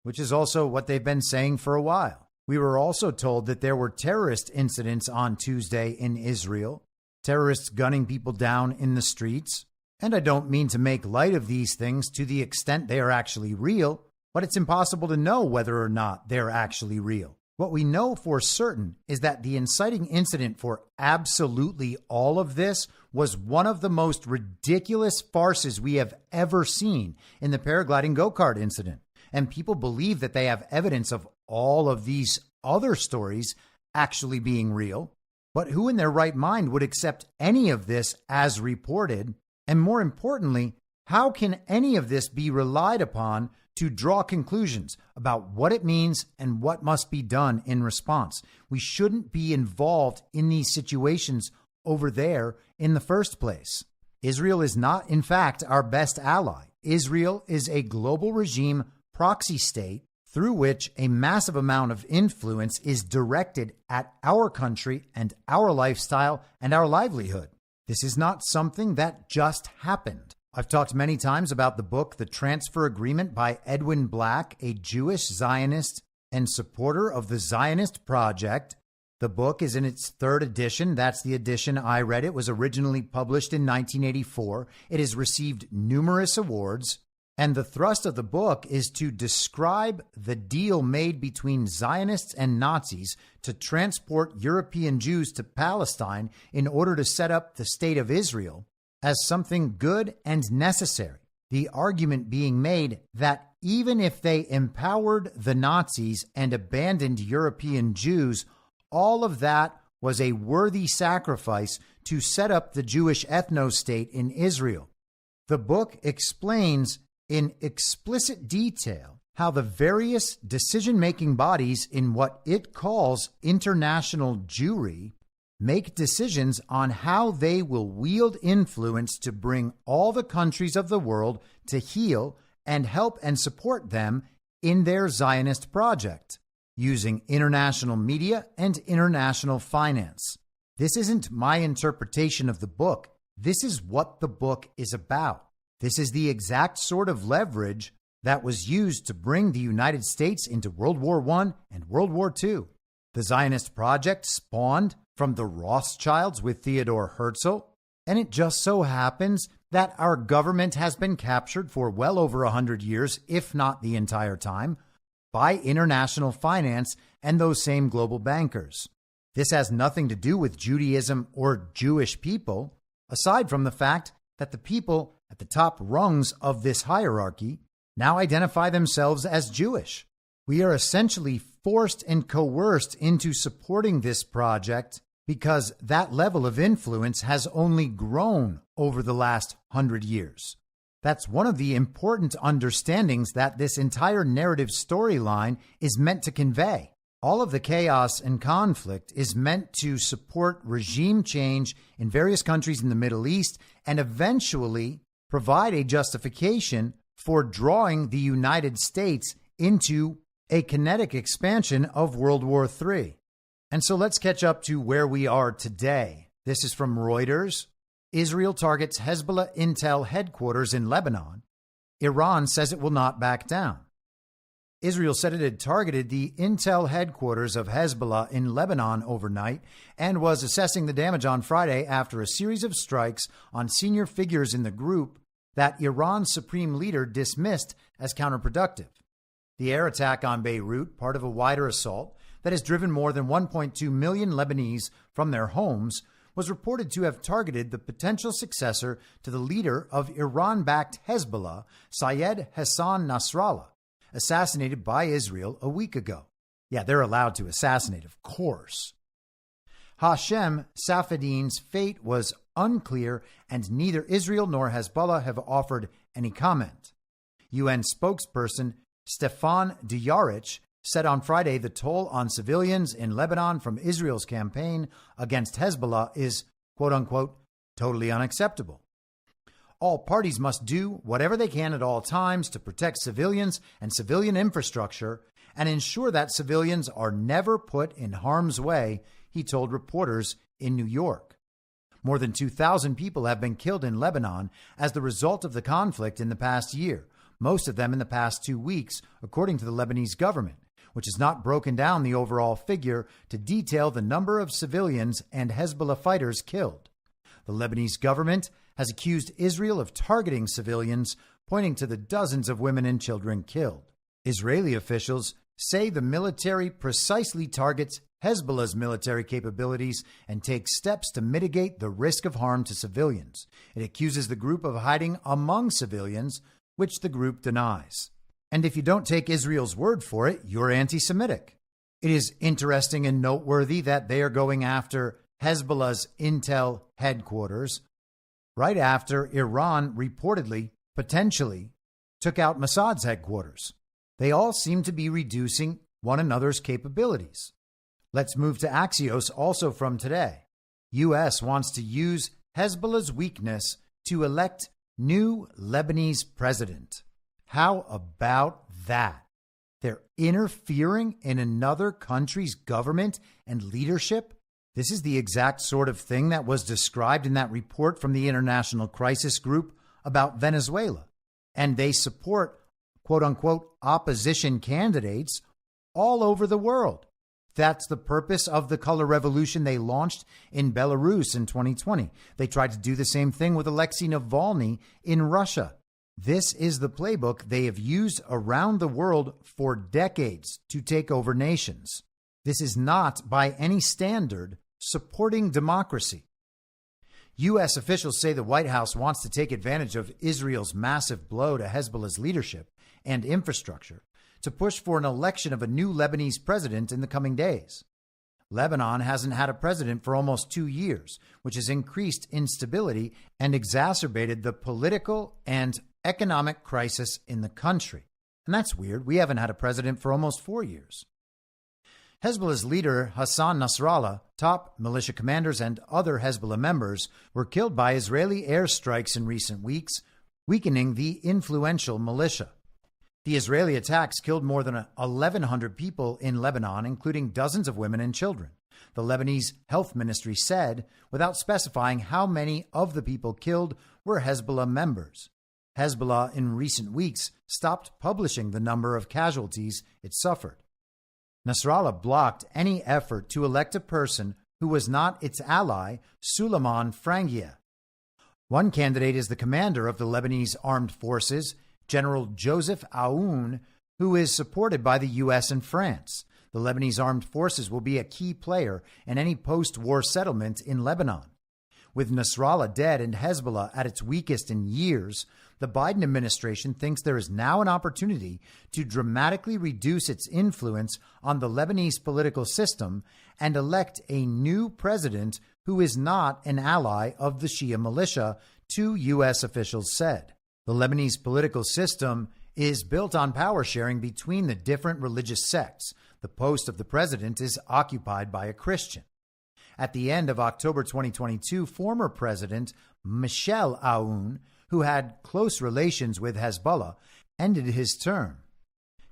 which is also what they've been saying for a while. We were also told that there were terrorist incidents on Tuesday in Israel, terrorists gunning people down in the streets. And I don't mean to make light of these things to the extent they are actually real, but it's impossible to know whether or not they're actually real. What we know for certain is that the inciting incident for absolutely all of this was one of the most ridiculous farces we have ever seen in the paragliding go-kart incident. And people believe that they have evidence of all of these other stories actually being real. But who in their right mind would accept any of this as reported? And more importantly, how can any of this be relied upon to draw conclusions about what it means and what must be done in response? We shouldn't be involved in these situations over there in the first place. Israel is not, in fact, our best ally. Israel is a global regime proxy state through which a massive amount of influence is directed at our country and our lifestyle and our livelihood. This is not something that just happened. I've talked many times about the book, The Transfer Agreement by Edwin Black, a Jewish Zionist and supporter of the Zionist Project. The book is in its third edition. That's the edition I read. It was originally published in 1984. It has received numerous awards. And the thrust of the book is to describe the deal made between Zionists and Nazis to transport European Jews to Palestine in order to set up the state of Israel as something good and necessary. The argument being made that even if they empowered the Nazis and abandoned European Jews, all of that was a worthy sacrifice to set up the Jewish ethno-state in Israel. The book explains in explicit detail how the various decision-making bodies in what it calls international Jewry make decisions on how they will wield influence to bring all the countries of the world to heel and help and support them in their Zionist project, using international media and international finance. This isn't my interpretation of the book. This is what the book is about. This is the exact sort of leverage that was used to bring the United States into World War I and World War II. The Zionist project spawned from the Rothschilds with Theodore Herzl, and it just so happens that our government has been captured for well over 100 years, if not the entire time, by international finance and those same global bankers. This has nothing to do with Judaism or Jewish people, aside from the fact that the people at the top rungs of this hierarchy now identify themselves as Jewish. We are essentially forced and coerced into supporting this project because that level of influence has only grown over the last 100 years. That's one of the important understandings that this entire narrative storyline is meant to convey. All of the chaos and conflict is meant to support regime change in various countries in the Middle East and eventually provide a justification for drawing the United States into a kinetic expansion of World War III. And so let's catch up to where we are today. This is from Reuters. Israel targets Hezbollah intel headquarters in Lebanon. Iran says it will not back down. Israel said it had targeted the intel headquarters of Hezbollah in Lebanon overnight and was assessing the damage on Friday after a series of strikes on senior figures in the group that Iran's supreme leader dismissed as counterproductive. The air attack on Beirut, part of a wider assault that has driven more than 1.2 million Lebanese from their homes, was reported to have targeted the potential successor to the leader of Iran-backed Hezbollah, Syed Hassan Nasrallah, assassinated by Israel a week ago. Yeah, they're allowed to assassinate, of course. Hashem Safieddin's fate was unclear, and neither Israel nor Hezbollah have offered any comment. UN spokesperson Stefan Dujarric said on Friday the toll on civilians in Lebanon from Israel's campaign against Hezbollah is, quote-unquote, totally unacceptable. All parties must do whatever they can at all times to protect civilians and civilian infrastructure and ensure that civilians are never put in harm's way, he told reporters in New York. More than 2,000 people have been killed in Lebanon as the result of the conflict in the past year, most of them in the past 2 weeks, according to the Lebanese government, which has not broken down the overall figure to detail the number of civilians and Hezbollah fighters killed. The Lebanese government has accused Israel of targeting civilians, pointing to the dozens of women and children killed. Israeli officials say the military precisely targets Hezbollah's military capabilities and takes steps to mitigate the risk of harm to civilians. It accuses the group of hiding among civilians, which the group denies. And if you don't take Israel's word for it, you're anti-Semitic. It is interesting and noteworthy that they are going after Hezbollah's intel headquarters right after Iran reportedly, potentially, took out Mossad's headquarters. They all seem to be reducing one another's capabilities. Let's move to Axios, also from today. U.S. wants to use Hezbollah's weakness to elect new Lebanese president. How about that? They're interfering in another country's government and leadership? This is the exact sort of thing that was described in that report from the International Crisis Group about Venezuela. And they support, quote-unquote, opposition candidates all over the world. That's the purpose of the color revolution they launched in Belarus in 2020. They tried to do the same thing with Alexei Navalny in Russia. This is the playbook they have used around the world for decades to take over nations. This is not, by any standard, supporting democracy. U.S. officials say the White House wants to take advantage of Israel's massive blow to Hezbollah's leadership and infrastructure to push for an election of a new Lebanese president in the coming days. Lebanon hasn't had a president for almost 2 years, which has increased instability and exacerbated the political and economic crisis in the country. And that's weird. We haven't had a president for almost 4 years. Hezbollah's leader, Hassan Nasrallah, top militia commanders, and other Hezbollah members were killed by Israeli airstrikes in recent weeks, weakening the influential militia. The Israeli attacks killed more than 1,100 people in Lebanon, including dozens of women and children. The Lebanese health ministry said, without specifying how many of the people killed were Hezbollah members. Hezbollah in recent weeks stopped publishing the number of casualties it suffered. Nasrallah blocked any effort to elect a person who was not its ally, Suleiman Frangieh. One candidate is the commander of the Lebanese armed forces, General Joseph Aoun, who is supported by the U.S. and France. The Lebanese armed forces will be a key player in any post-war settlement in Lebanon. With Nasrallah dead and Hezbollah at its weakest in years, the Biden administration thinks there is now an opportunity to dramatically reduce its influence on the Lebanese political system and elect a new president who is not an ally of the Shia militia, two U.S. officials said. The Lebanese political system is built on power sharing between the different religious sects. The post of the president is occupied by a Christian. At the end of October 2022, former President Michel Aoun, who had close relations with Hezbollah, ended his term.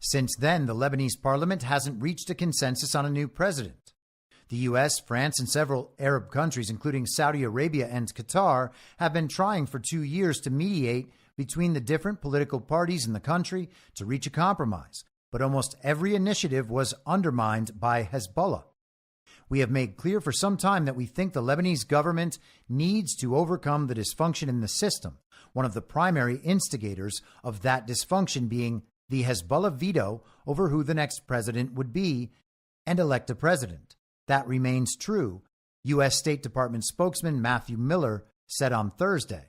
Since then, the Lebanese parliament hasn't reached a consensus on a new president. The U.S., France, and several Arab countries, including Saudi Arabia and Qatar, have been trying for 2 years to mediate between the different political parties in the country to reach a compromise, but almost every initiative was undermined by Hezbollah. We have made clear for some time that we think the Lebanese government needs to overcome the dysfunction in the system, one of the primary instigators of that dysfunction being the Hezbollah veto over who the next president would be, and elect a president. That remains true, U.S. State Department spokesman Matthew Miller said on Thursday.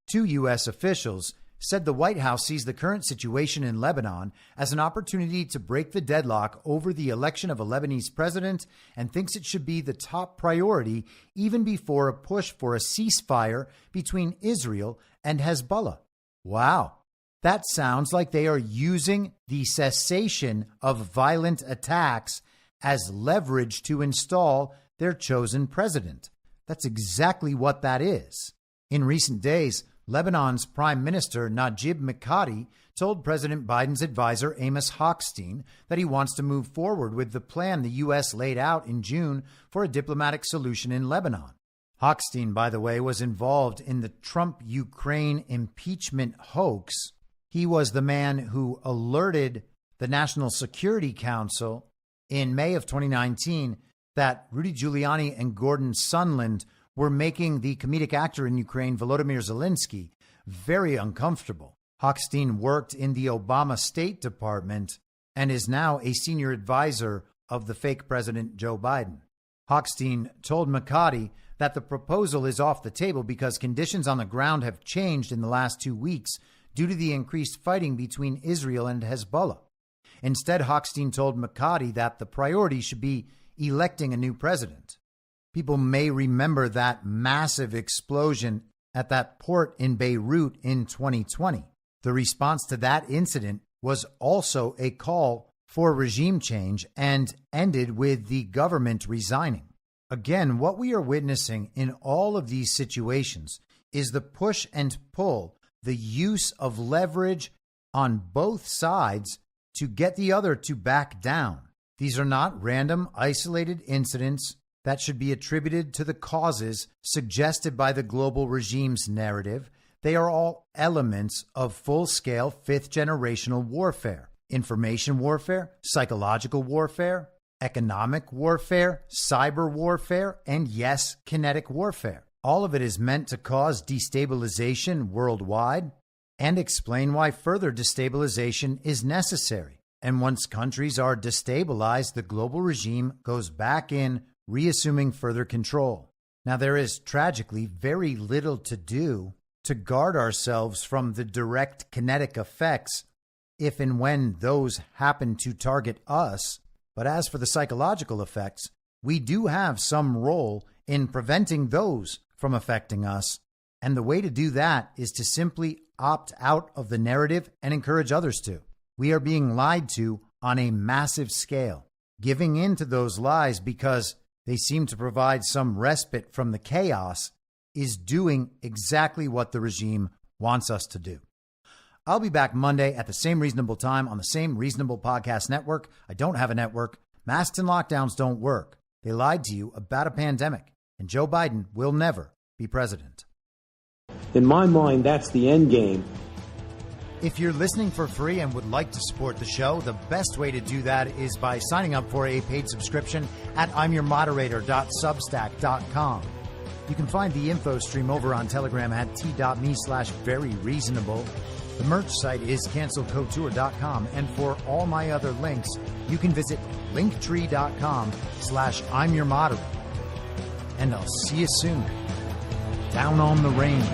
Two U.S. officials said the White House sees the current situation in Lebanon as an opportunity to break the deadlock over the election of a Lebanese president and thinks it should be the top priority even before a push for a ceasefire between Israel and Hezbollah. Wow, that sounds like they are using the cessation of violent attacks as leverage to install their chosen president. That's exactly what that is. In recent days, Lebanon's Prime Minister Najib Mikati told President Biden's advisor Amos Hochstein that he wants to move forward with the plan the U.S. laid out in June for a diplomatic solution in Lebanon. Hochstein, by the way, was involved in the Trump-Ukraine impeachment hoax. He was the man who alerted the National Security Council in May of 2019 that Rudy Giuliani and Gordon Sondland were making the comedic actor in Ukraine, Volodymyr Zelensky, very uncomfortable. Hochstein worked in the Obama State Department and is now a senior advisor of the fake President Joe Biden. Hochstein told Mikati that the proposal is off the table because conditions on the ground have changed in the last 2 weeks due to the increased fighting between Israel and Hezbollah. Instead, Hochstein told Mikati that the priority should be electing a new president. People may remember that massive explosion at that port in Beirut in 2020. The response to that incident was also a call for regime change and ended with the government resigning. Again, what we are witnessing in all of these situations is the push and pull, the use of leverage on both sides to get the other to back down. These are not random, isolated incidents that should be attributed to the causes suggested by the global regime's narrative. They are all elements of full-scale fifth-generational warfare. Information warfare, psychological warfare, economic warfare, cyber warfare, and yes, kinetic warfare. All of it is meant to cause destabilization worldwide and explain why further destabilization is necessary. And once countries are destabilized, the global regime goes back in, reassuming further control. Now, there is tragically very little to do to guard ourselves from the direct kinetic effects if and when those happen to target us. But as for the psychological effects, we do have some role in preventing those from affecting us. And the way to do that is to simply opt out of the narrative and encourage others to. We are being lied to on a massive scale. Giving in to those lies because they seem to provide some respite from the chaos is doing exactly what the regime wants us to do. I'll be back Monday at the same reasonable time on the same reasonable podcast network. I don't have a network. Masks and lockdowns don't work. They lied to you about a pandemic, and Joe Biden will never be president. In my mind, that's the end game. If you're listening for free and would like to support the show, the best way to do that is by signing up for a paid subscription at imyourmoderator.substack.com. You can find the info stream over on Telegram at t.me/veryreasonable. The merch site is cancelcouture.com, and for all my other links, you can visit linktree.com/I'm your moderator. And I'll see you soon. Down on the range.